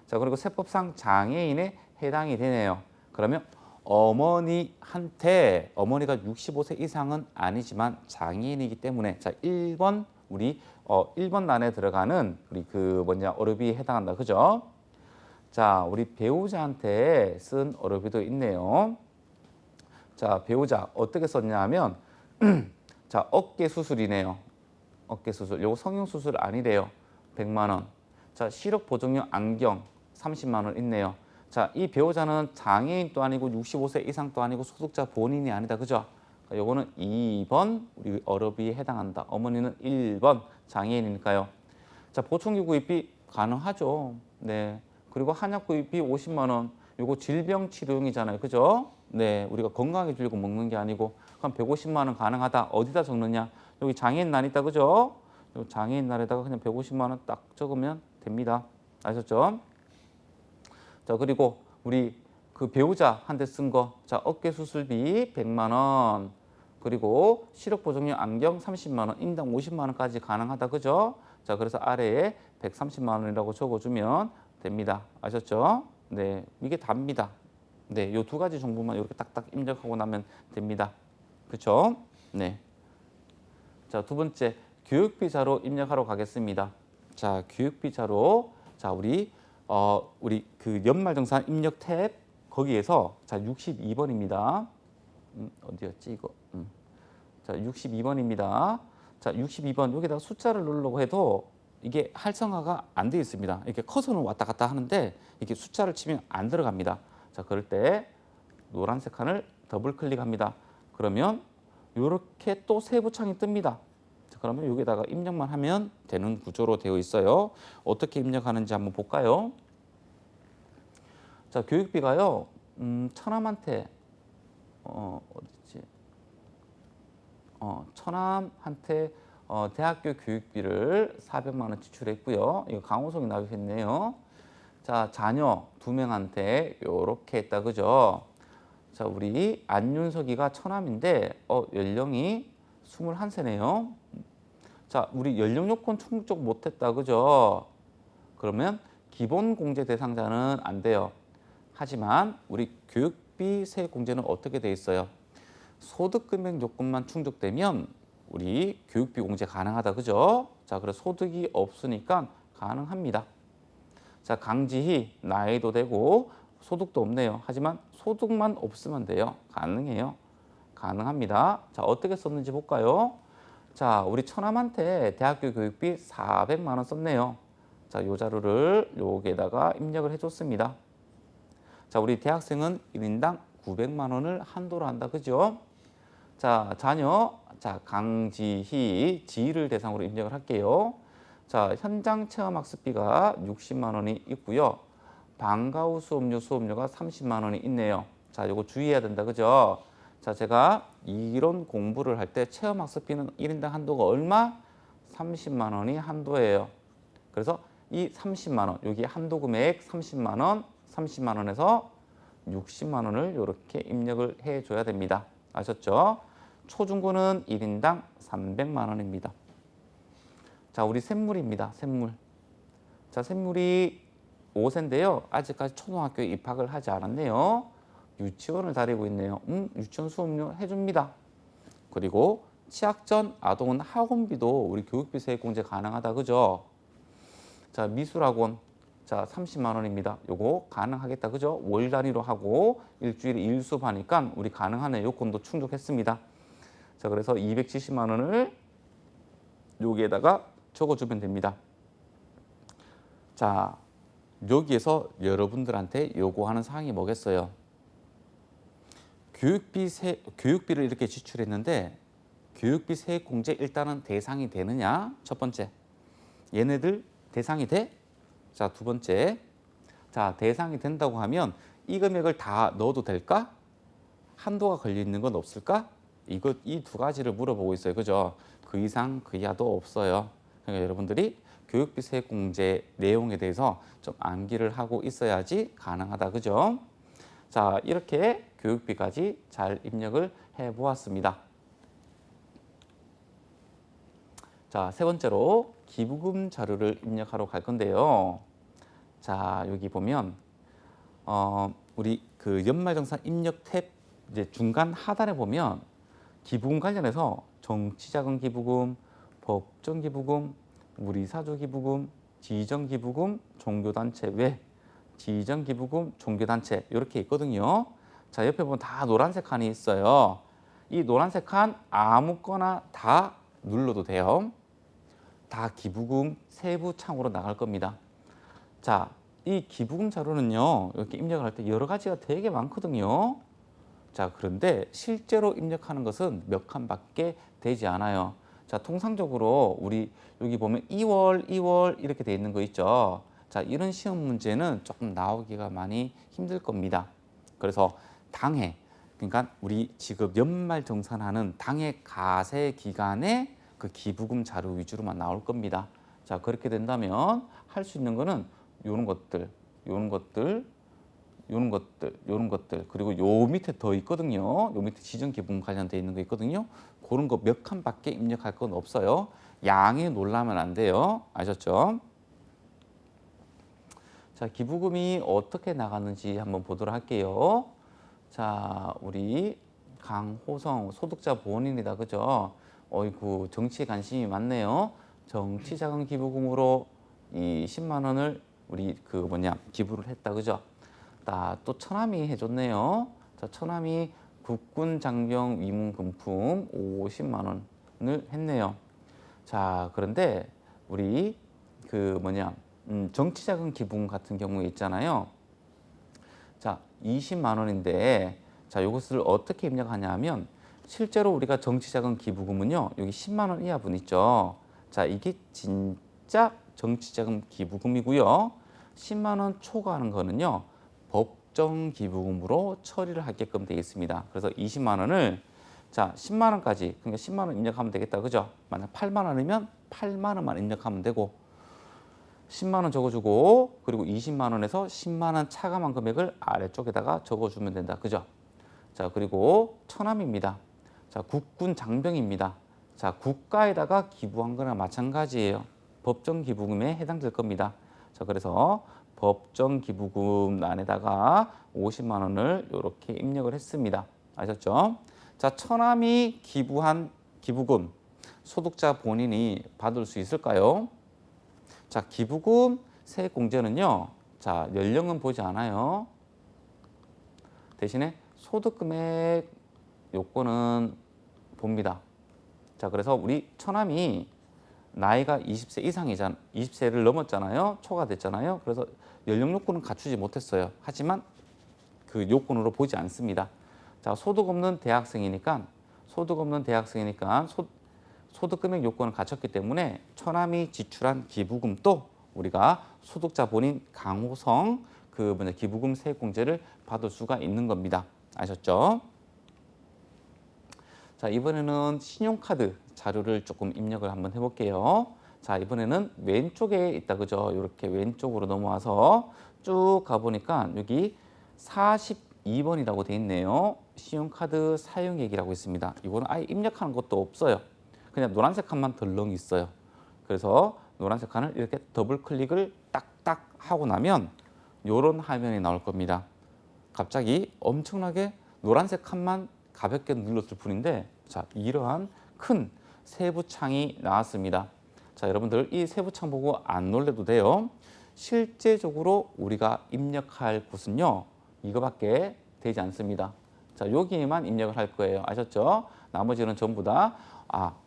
자, 그리고 세법상 장애인에 해당이 되네요. 그러면 어머니한테 어머니가 65세 이상은 아니지만 장애인이기 때문에 자, 1번 우리 1번 난에 들어가는 우리 그 뭐냐 어렵이 해당한다. 그죠? 자, 우리 배우자한테 쓴 어렵이도 있네요. 자, 배우자 어떻게 썼냐 하면 자, 어깨 수술이네요. 어깨 수술. 요거 성형 수술 아니래요. 100만 원. 자, 시력 보정용 안경 30만 원 있네요. 자, 이 배우자는 장애인도 아니고 65세 이상도 아니고 소득자 본인이 아니다. 그죠? 요거는 2번 우리 어렵이에 해당한다. 어머니는 1번 장애인이니까요. 자, 보청기 구입비 가능하죠. 네. 그리고 한약 구입비 50만 원. 요거 질병 치료용이잖아요. 그죠? 네. 우리가 건강하게 주려고 먹는 게 아니고 그럼 150만 원 가능하다. 어디다 적느냐? 여기 장애인 날 있다. 그죠? 요 장애인 날에다가 그냥 150만 원 딱 적으면 됩니다. 아셨죠? 자, 그리고 우리 그 배우자한테 쓴 거. 자, 어깨 수술비 100만 원. 그리고 시력 보정용 안경 30만 원, 인당 50만 원까지 가능하다. 그죠? 자, 그래서 아래에 130만 원이라고 적어주면 됩니다. 아셨죠? 네, 이게 답니다. 네, 요 두 가지 정보만 이렇게 딱딱 입력하고 나면 됩니다. 그렇죠? 네. 자, 두 번째 교육비 자료 입력하러 가겠습니다. 자, 교육비 자료. 자, 우리 그 연말정산 입력 탭 거기에서 자, 62번입니다. 어디였지 이거? 자, 62번입니다. 자, 62번 여기다가 숫자를 넣으려고 해도 이게 활성화가 안 되어 있습니다. 이렇게 커서는 왔다 갔다 하는데 이렇게 숫자를 치면 안 들어갑니다. 자, 그럴 때 노란색 칸을 더블 클릭합니다. 그러면 이렇게 또 세부창이 뜹니다. 자, 그러면 여기다가 입력만 하면 되는 구조로 되어 있어요. 어떻게 입력하는지 한번 볼까요? 자, 교육비가요. 처남한테 어디지? 처남한테 대학교 교육비를 400만 원 지출했고요. 이거 강호성이 납입했네요. 자, 자녀 2명한테 이렇게 했다. 그죠? 자, 우리 안윤석이가 처남인데 연령이 21세네요. 자, 우리 연령 요건 충족 못했다. 그죠? 그러면 기본 공제 대상자는 안 돼요. 하지만 우리 교육비 세액 공제는 어떻게 돼 있어요? 소득 금액 요건만 충족되면 우리 교육비 공제 가능하다. 그죠? 자, 그래서 소득이 없으니까 가능합니다. 자, 강지희 나이도 되고 소득도 없네요. 하지만 소득만 없으면 돼요. 가능해요. 가능합니다. 자, 어떻게 썼는지 볼까요? 자, 우리 처남한테 대학교 교육비 400만 원 썼네요. 자, 요 자료를 여기에다가 입력을 해줬습니다. 자, 우리 대학생은 1인당 900만 원을 한도로 한다. 그죠? 자, 자녀, 자, 강지희, 지희를 대상으로 입력을 할게요. 자, 현장 체험 학습비가 60만 원이 있고요. 방과 후 수업료가 30만 원이 있네요. 자, 요거 주의해야 된다. 그죠? 자, 제가 이론 공부를 할 때 체험 학습비는 1인당 한도가 얼마? 30만 원이 한도예요. 그래서 이 30만 원, 여기 한도 금액 30만 원, 30만 원에서 60만 원을 이렇게 입력을 해줘야 됩니다. 아셨죠? 초중고는 1인당 300만 원입니다. 자, 우리 샘물입니다. 샘물. 자, 샘물이 5세인데요. 아직까지 초등학교에 입학을 하지 않았네요. 유치원을 다니고 있네요. 유치원 수업료 해줍니다. 그리고 취학 전 아동은 학원비도 우리 교육비 세액공제 가능하다. 그죠? 자, 미술학원. 자, 30만 원입니다. 요거 가능하겠다. 그죠? 월 단위로 하고 일주일에 일수업 하니까 우리 가능하네. 요건도 충족했습니다. 자, 그래서 270만 원을 여기에다가 적어주면 됩니다. 자, 여기에서 여러분들한테 요구하는 사항이 뭐겠어요? 교육비를 이렇게 지출했는데 교육비 세액공제 일단은 대상이 되느냐? 첫 번째. 얘네들 대상이 돼? 자, 두 번째. 자, 대상이 된다고 하면 이 금액을 다 넣어도 될까? 한도가 걸려 있는 건 없을까? 이 두 가지를 물어보고 있어요. 그죠? 그 이상 그 이하도 없어요. 그러니까 여러분들이 교육비 세액공제 내용에 대해서 좀 암기를 하고 있어야지 가능하다. 그죠? 자, 이렇게 교육비까지 잘 입력을 해 보았습니다. 자, 세 번째로 기부금 자료를 입력하러 갈 건데요. 자, 여기 보면 우리 그 연말정산 입력 탭 이제 중간 하단에 보면 기부금 관련해서 정치자금 기부금, 법정 기부금, 우리 사주 기부금, 지정 기부금, 종교단체 외, 지정 기부금, 종교단체 이렇게 있거든요. 자, 옆에 보면 다 노란색 칸이 있어요. 이 노란색 칸 아무거나 다 눌러도 돼요. 다 기부금 세부 창으로 나갈 겁니다. 자, 이 기부금 자료는요, 이렇게 입력을 할 때 여러 가지가 되게 많거든요. 자, 그런데 실제로 입력하는 것은 몇 칸밖에 되지 않아요. 자, 통상적으로 우리 여기 보면 2월 이렇게 돼 있는 거 있죠. 자, 이런 시험 문제는 조금 나오기가 많이 힘들 겁니다. 그래서 당해, 그러니까 우리 지금 연말 정산하는 당해 가세 기간에 그 기부금 자료 위주로만 나올 겁니다. 자, 그렇게 된다면 할 수 있는 거는 요런 것들, 그리고 요 밑에 더 있거든요. 요 밑에 지정 기부금 관련돼 있는 거 있거든요. 그런 거 몇 칸밖에 입력할 건 없어요. 양에 놀라면 안 돼요. 아셨죠? 자, 기부금이 어떻게 나가는지 한번 보도록 할게요. 자, 우리 강호성 소득자 본인이다. 그죠? 어이구, 정치에 관심이 많네요. 정치자금 기부금으로 이 10만 원을 우리 기부를 했다. 그죠? 또 처남이 해줬네요. 자, 처남이 국군 장병 위문 금품 50만 원을 했네요. 자, 그런데 우리 정치자금 기부금 같은 경우에 있잖아요. 자, 20만 원인데 자, 이것을 어떻게 입력하냐 하면 실제로 우리가 정치자금 기부금은요. 여기 10만 원 이하분 있죠. 자, 이게 진짜 정치자금 기부금이고요. 10만 원 초과하는 거는요. 법정 기부금으로 처리를 하게끔 되어 있습니다. 그래서 20만 원을 자, 10만 원까지 그러니까 10만 원 입력하면 되겠다. 그죠? 만약 8만 원이면 8만 원만 입력하면 되고 10만 원 적어주고 그리고 20만 원에서 10만 원 차감한 금액을 아래쪽에다가 적어주면 된다. 그죠? 자, 그리고 처남입니다. 자, 국군 장병입니다. 자, 국가에다가 기부한 거나 마찬가지예요. 법정 기부금에 해당될 겁니다. 자, 그래서 법정 기부금 안에다가 50만 원을 이렇게 입력을 했습니다. 아셨죠? 자, 처남이 기부한 기부금 소득자 본인이 받을 수 있을까요? 자, 기부금 세액공제는요. 자, 연령은 보지 않아요. 대신에 소득금액 요건은 봅니다. 자, 그래서 우리 처남이 나이가 20세 이상이잖아. 20세를 넘었잖아요. 초과됐잖아요. 그래서 연령 요건은 갖추지 못했어요. 하지만 그 요건으로 보지 않습니다. 자, 소득 없는 대학생이니까 소득금액 요건을 갖췄기 때문에 처남이 지출한 기부금도 우리가 소득자 본인 강호성 기부금 세액공제를 받을 수가 있는 겁니다. 아셨죠? 자, 이번에는 신용카드 자료를 조금 입력을 한번 해볼게요. 자, 이번에는 왼쪽에 있다. 그죠? 이렇게 왼쪽으로 넘어와서 쭉 가보니까 여기 42번이라고 돼 있네요. 신용카드 사용액이라고 있습니다. 이거는 아예 입력하는 것도 없어요. 그냥 노란색 칸만 덜렁 있어요. 그래서 노란색 칸을 이렇게 더블 클릭을 딱딱 하고 나면 이런 화면이 나올 겁니다. 갑자기 엄청나게 노란색 칸만 가볍게 눌렀을 뿐인데 자, 이러한 큰 세부창이 나왔습니다. 자, 여러분들 이 세부창 보고 안 놀래도 돼요. 실제적으로 우리가 입력할 곳은요, 이거밖에 되지 않습니다. 자, 여기에만 입력을 할 거예요. 아셨죠? 나머지는 전부 다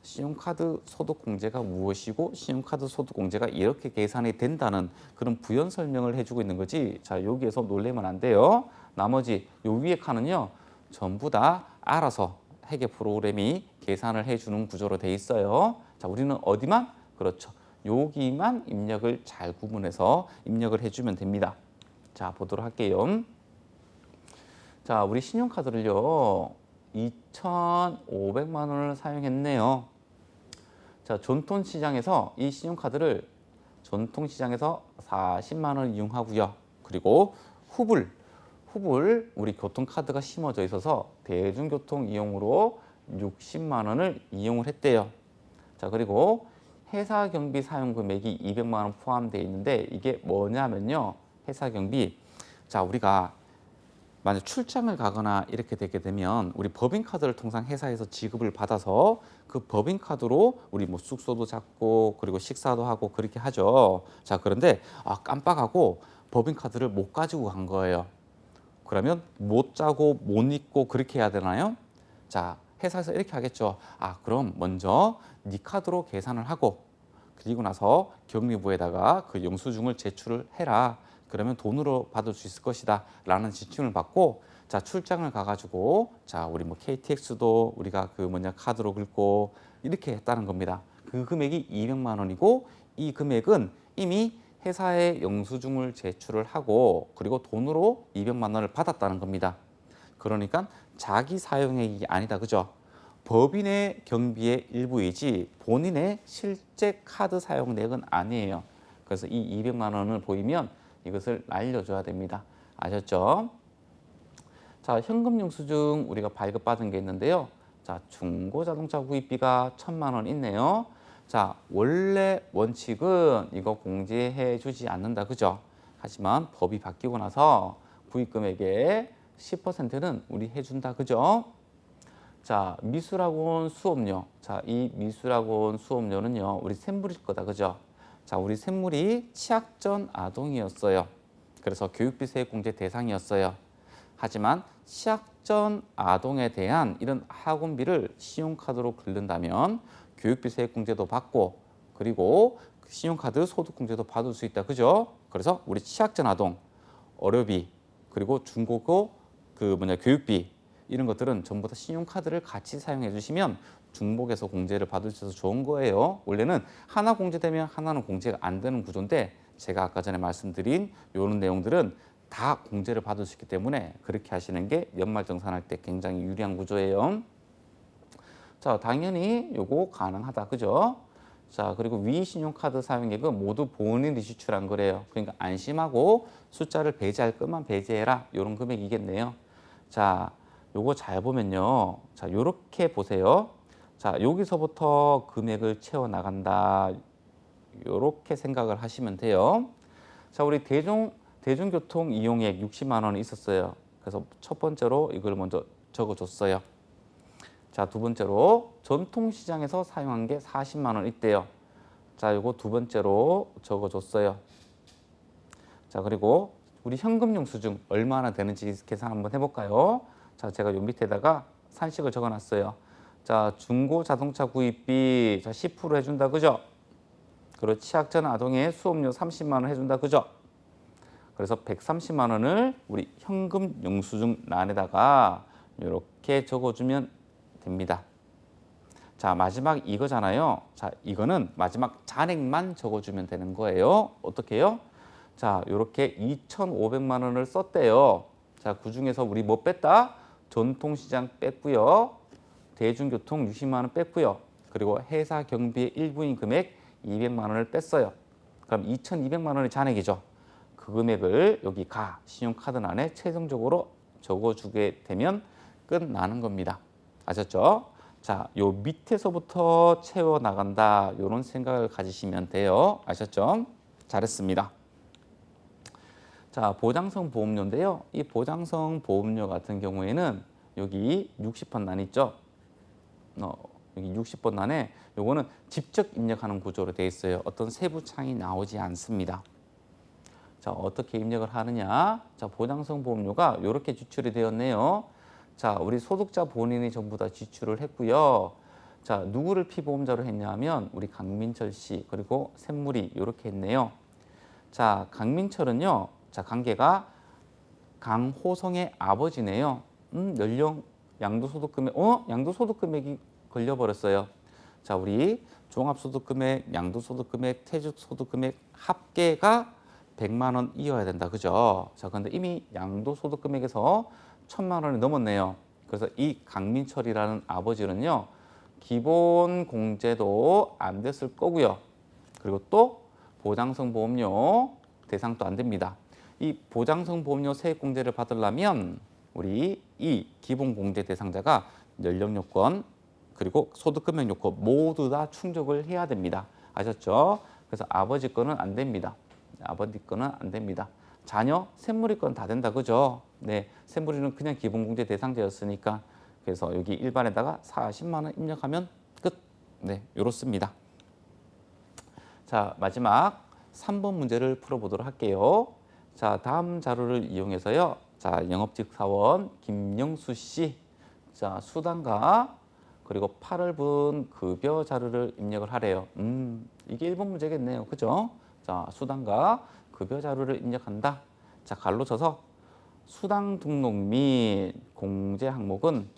신용카드 소득공제가 무엇이고 신용카드 소득공제가 이렇게 계산이 된다는 그런 부연 설명을 해주고 있는 거지. 자, 여기에서 놀래면 안 돼요. 나머지 요 위에 칸은요, 전부 다 알아서 회계 프로그램이 계산을 해주는 구조로 돼 있어요. 자, 우리는 어디만? 그렇죠. 여기만 입력을 잘 구분해서 입력을 해주면 됩니다. 자, 보도록 할게요. 자, 우리 신용카드를요, 2,500만 원을 사용했네요. 자, 전통시장에서 이 신용카드를 전통시장에서 40만 원을 이용하고요. 그리고 후불 우리 교통카드가 심어져 있어서 대중교통 이용으로 60만 원을 이용을 했대요. 자, 그리고 회사 경비 사용 금액이 200만 원 포함되어 있는데 이게 뭐냐면요. 회사 경비. 자, 우리가 만약 출장을 가거나 이렇게 되게 되면 우리 법인카드를 통상 회사에서 지급을 받아서 그 법인카드로 우리 뭐 숙소도 잡고 그리고 식사도 하고 그렇게 하죠. 자, 그런데 깜빡하고 법인카드를 못 가지고 간 거예요. 그러면 못 자고 못 입고 그렇게 해야 되나요? 자, 회사에서 이렇게 하겠죠. 그럼 먼저 네 카드로 계산을 하고 그리고 나서 경리부에다가 그 영수증을 제출을 해라. 그러면 돈으로 받을 수 있을 것이다 라는 지침을 받고, 자, 출장을 가가지고 자, 우리 뭐 KTX도 우리가 카드로 긁고 이렇게 했다는 겁니다. 그 금액이 200만 원이고 이 금액은 이미 회사에 영수증을 제출을 하고 그리고 돈으로 200만 원을 받았다는 겁니다. 그러니까 자기 사용액이 아니다, 그죠? 법인의 경비의 일부이지 본인의 실제 카드 사용액은 아니에요. 그래서 이 200만 원을 보이면 이것을 날려줘야 됩니다. 아셨죠? 자, 현금 영수증 우리가 발급받은 게 있는데요. 자, 중고자동차 구입비가 1,000만 원 있네요. 자, 원래 원칙은 이거 공제해 주지 않는다, 그죠? 하지만 법이 바뀌고 나서 구입금액의 10%는 우리 해준다, 그죠? 자, 미술학원 수업료. 자, 이 미술학원 수업료는요, 우리 샘물일 거다, 그죠? 자, 우리 샘물이 취약전 아동이었어요. 그래서 교육비 세액 공제 대상이었어요. 하지만 취약전 아동에 대한 이런 학원비를 신용카드로 긁는다면 교육비 세액 공제도 받고 그리고 신용카드 소득 공제도 받을 수 있다, 그죠? 그래서 우리 취약전 아동, 어려비, 그리고 중고교 교육비 이런 것들은 전부 다 신용카드를 같이 사용해 주시면 중복해서 공제를 받을 수 있어서 좋은 거예요. 원래는 하나 공제되면 하나는 공제가 안 되는 구조인데 제가 아까 전에 말씀드린 이런 내용들은 다 공제를 받을 수 있기 때문에 그렇게 하시는 게 연말정산할 때 굉장히 유리한 구조예요. 자, 당연히 요거 가능하다, 그죠? 자, 그리고 위 신용카드 사용액은 모두 본인이 지출한 거래요. 그러니까 안심하고 숫자를 배제할 것만 배제해라, 이런 금액이겠네요. 자, 요거 잘 보면요. 자, 요렇게 보세요. 자, 여기서부터 금액을 채워 나간다. 요렇게 생각을 하시면 돼요. 자, 우리 대중교통 이용액 60만 원이 있었어요. 그래서 첫 번째로 이걸 먼저 적어줬어요. 자, 두 번째로 전통시장에서 사용한 게 40만 원 있대요. 자, 요거 두 번째로 적어줬어요. 자, 그리고 우리 현금 영수증 얼마나 되는지 계산 한번 해볼까요? 자, 제가 요 밑에다가 산식을 적어놨어요. 자, 중고 자동차 구입비 10% 해준다, 그죠? 그리고 취약전 아동의 수업료 30만 원 해준다, 그죠? 그래서 130만 원을 우리 현금 영수증 란에다가 이렇게 적어주면 됩니다. 자, 마지막 이거잖아요. 자, 이거는 마지막 잔액만 적어주면 되는 거예요. 어떻게 해요? 자, 이렇게 2,500만 원을 썼대요. 자, 그중에서 우리 뭐 뺐다? 전통시장 뺐고요. 대중교통 60만 원 뺐고요. 그리고 회사 경비의 일부인 금액 200만 원을 뺐어요. 그럼 2,200만 원의 잔액이죠. 그 금액을 여기 신용카드란에 최종적으로 적어주게 되면 끝나는 겁니다. 아셨죠? 자, 요 밑에서부터 채워 나간다, 이런 생각을 가지시면 돼요. 아셨죠? 잘했습니다. 자, 보장성 보험료인데요. 이 보장성 보험료 같은 경우에는 여기 60번 난 있죠? 여기 60번 단에 요거는 직접 입력하는 구조로 되어 있어요. 어떤 세부 창이 나오지 않습니다. 자, 어떻게 입력을 하느냐? 자, 보장성 보험료가 이렇게 지출이 되었네요. 자, 우리 소득자 본인이 전부 다 지출을 했고요. 자, 누구를 피보험자로 했냐면 우리 강민철 씨 그리고 샘물이 이렇게 했네요. 자, 강민철은요. 자, 관계가 강호성의 아버지네요. 연령 양도소득금액 양도소득금액이 걸려버렸어요. 자, 우리 종합소득금액, 양도소득금액, 퇴직소득금액 합계가 100만 원이어야 된다. 그죠? 자, 근데 이미 양도소득금액에서 1000만 원이 넘었네요. 그래서 이 강민철이라는 아버지는요. 기본 공제도 안 됐을 거고요. 그리고 또 보장성 보험료 대상도 안 됩니다. 이 보장성 보험료 세액 공제를 받으려면 우리 이 기본 공제 대상자가 연령 요건 그리고 소득 금액 요건 모두 다 충족을 해야 됩니다. 아셨죠? 그래서 아버지 거는 안 됩니다. 아버지 거는 안 됩니다. 자녀, 샘물이 건 다 된다. 그죠? 네, 샘물이는 그냥 기본 공제 대상자였으니까 그래서 여기 일반에다가 40만 원 입력하면 끝. 네, 요렇습니다. 자, 마지막 3번 문제를 풀어보도록 할게요. 자, 다음 자료를 이용해서요. 자, 영업직 사원 김영수 씨. 자, 수당과 그리고 8월분 급여 자료를 입력을 하래요. 이게 1번 문제겠네요. 그죠? 자, 수당과 급여 자료를 입력한다. 자, 갈로 쳐서 수당 등록 및 공제 항목은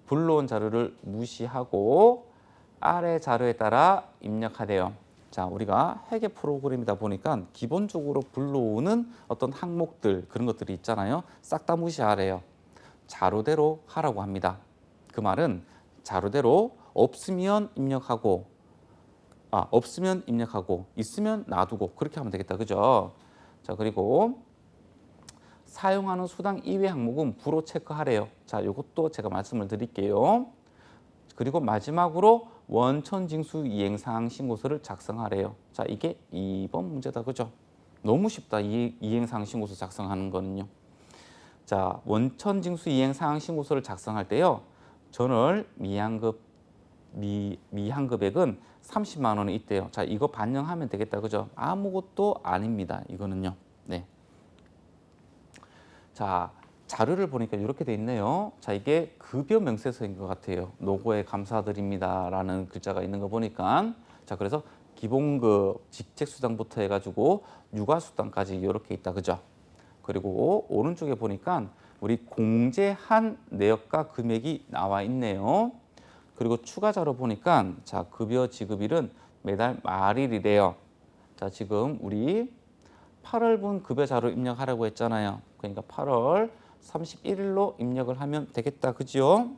불러온 자료를 무시하고 아래 자료에 따라 입력하래요. 자, 우리가 회계 프로그램이다 보니까 기본적으로 불러오는 어떤 항목들 그런 것들이 있잖아요. 싹 다 무시하래요. 자료대로 하라고 합니다. 그 말은 자료대로 없으면 입력하고 없으면 입력하고 있으면 놔두고 그렇게 하면 되겠다. 그죠? 자, 그리고 사용하는 수당 이외 항목은 불호 체크하래요. 자, 이것도 제가 말씀을 드릴게요. 그리고 마지막으로 원천징수 이행사항 신고서를 작성하래요. 자, 이게 2번 문제다. 그죠? 너무 쉽다. 이행사항 신고서 작성하는 거는요. 자, 원천징수 이행사항 신고서를 작성할 때요. 전월 미환급액은 30만 원이 있대요. 자, 이거 반영하면 되겠다. 그죠? 아무것도 아닙니다. 이거는요. 네. 자, 자료를 보니까 이렇게 돼 있네요. 자, 이게 급여 명세서인 것 같아요. 노고에 감사드립니다라는 글자가 있는 거 보니까. 자, 그래서 기본급, 직책수당부터 해가지고 육아수당까지 이렇게 있다. 그죠? 그리고 오른쪽에 보니까 우리 공제한 내역과 금액이 나와 있네요. 그리고 추가 자료 보니까 자, 급여 지급일은 매달 말일이래요. 자, 지금 우리 8월분 급여 자료 입력하라고 했잖아요. 그러니까 8월 31일로 입력을 하면 되겠다. 그죠?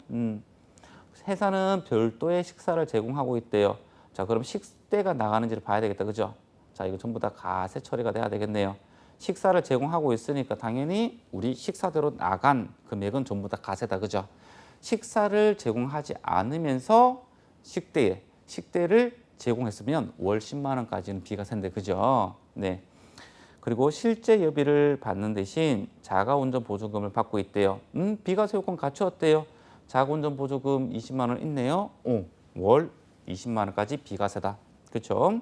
회사는 별도의 식사를 제공하고 있대요. 자, 그럼 식대가 나가는지를 봐야 되겠다. 그죠? 자, 이거 전부 다 가세 처리가 돼야 되겠네요. 식사를 제공하고 있으니까 당연히 우리 식사대로 나간 금액은 전부 다 가세다. 그죠? 식사를 제공하지 않으면서 식대를 제공했으면 월 10만 원까지는 비과세인데. 그죠? 네. 그리고 실제 여비를 받는 대신 자가운전 보조금을 받고 있대요. 비과세 요건 갖추었대요. 자가운전 보조금 20만 원 있네요. 월 20만 원까지 비과세다. 그렇죠?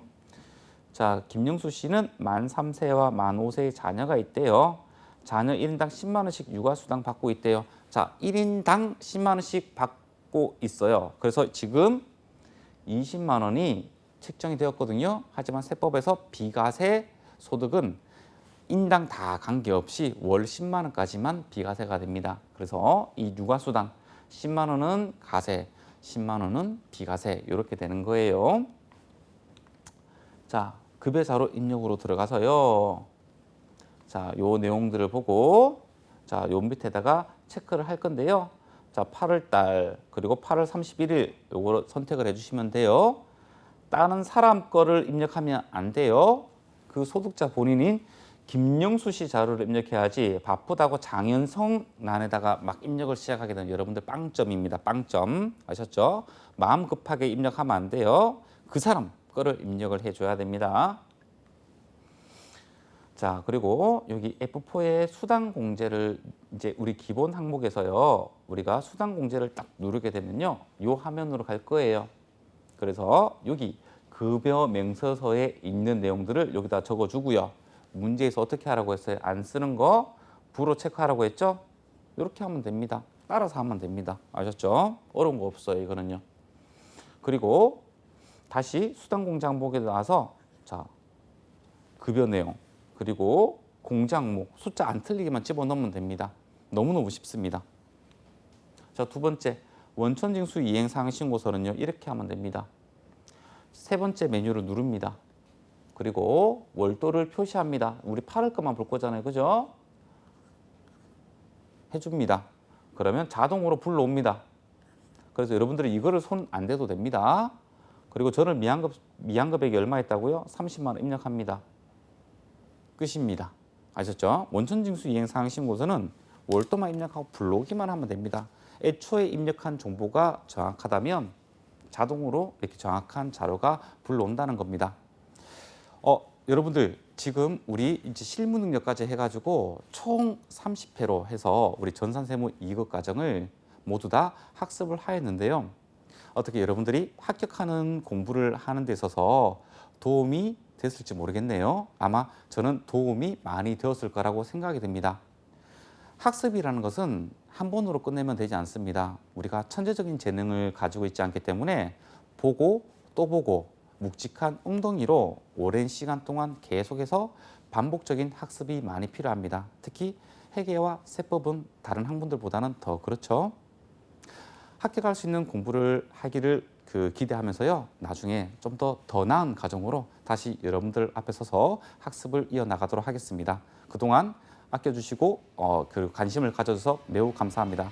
자, 김영수 씨는 만 3세와 만 5세의 자녀가 있대요. 자녀 1인당 10만 원씩 육아수당 받고 있대요. 자, 1인당 10만 원씩 받고 있어요. 그래서 지금 20만 원이 책정이 되었거든요. 하지만 세법에서 비과세 소득은 인당 다 관계없이 월 10만 원까지만 비과세가 됩니다. 그래서 이 육아수당 10만 원은 가세, 10만 원은 비과세 이렇게 되는 거예요. 자, 급여자료 입력으로 들어가서요. 자, 요 내용들을 보고 자, 요 밑에다가 체크를 할 건데요. 자, 8월 달 그리고 8월 31일 요거를 선택을 해주시면 돼요. 다른 사람 거를 입력하면 안 돼요. 그 소득자 본인인 김영수 씨 자료를 입력해야지 바쁘다고 장현성란에다가 막 입력을 시작하게 되면 여러분들 빵점입니다. 빵점. 아셨죠? 마음 급하게 입력하면 안 돼요. 그 사람 거를 입력을 해줘야 됩니다. 자, 그리고 여기 F4의 수당 공제를 이제 우리 기본 항목에서요. 우리가 수당 공제를 딱 누르게 되면요. 요 화면으로 갈 거예요. 그래서 여기 급여 맹서서에 있는 내용들을 여기다 적어주고요. 문제에서 어떻게 하라고 했어요? 안 쓰는 거 부로 체크하라고 했죠? 이렇게 하면 됩니다. 따라서 하면 됩니다. 아셨죠? 어려운 거 없어요, 이거는요. 그리고 다시 수당공제항목에 나와서 자, 급여 내용 그리고 공제항목 숫자 안 틀리게만 집어넣으면 됩니다. 너무너무 쉽습니다. 자, 두 번째 원천징수 이행사항 신고서는요, 이렇게 하면 됩니다. 세 번째 메뉴를 누릅니다. 그리고 월도를 표시합니다. 우리 8월 것만 볼 거잖아요, 그죠? 해줍니다. 그러면 자동으로 불러옵니다. 그래서 여러분들이 이거를 손 안 대도 됩니다. 그리고 저는 미양급액이 얼마 있다고요? 30만 원 입력합니다. 끝입니다. 아셨죠? 원천징수 이행사항 신고서는 월도만 입력하고 불러오기만 하면 됩니다. 애초에 입력한 정보가 정확하다면 자동으로 이렇게 정확한 자료가 불러온다는 겁니다. 여러분들 지금 우리 이제 실무 능력까지 해가지고 총 30회로 해서 우리 전산세무 2급 과정을 모두 다 학습을 하였는데요. 어떻게 여러분들이 합격하는 공부를 하는 데 있어서 도움이 됐을지 모르겠네요. 아마 저는 도움이 많이 되었을 거라고 생각이 됩니다. 학습이라는 것은 한 번으로 끝내면 되지 않습니다. 우리가 천재적인 재능을 가지고 있지 않기 때문에 보고 또 보고 묵직한 엉덩이로 오랜 시간 동안 계속해서 반복적인 학습이 많이 필요합니다. 특히 회계와 세법은 다른 학문들보다는 더 그렇죠. 합격할 수 있는 공부를 하기를 기대하면서요. 나중에 좀 더 나은 과정으로 다시 여러분들 앞에 서서 학습을 이어나가도록 하겠습니다. 그동안 아껴주시고 그리고 관심을 가져줘서 매우 감사합니다.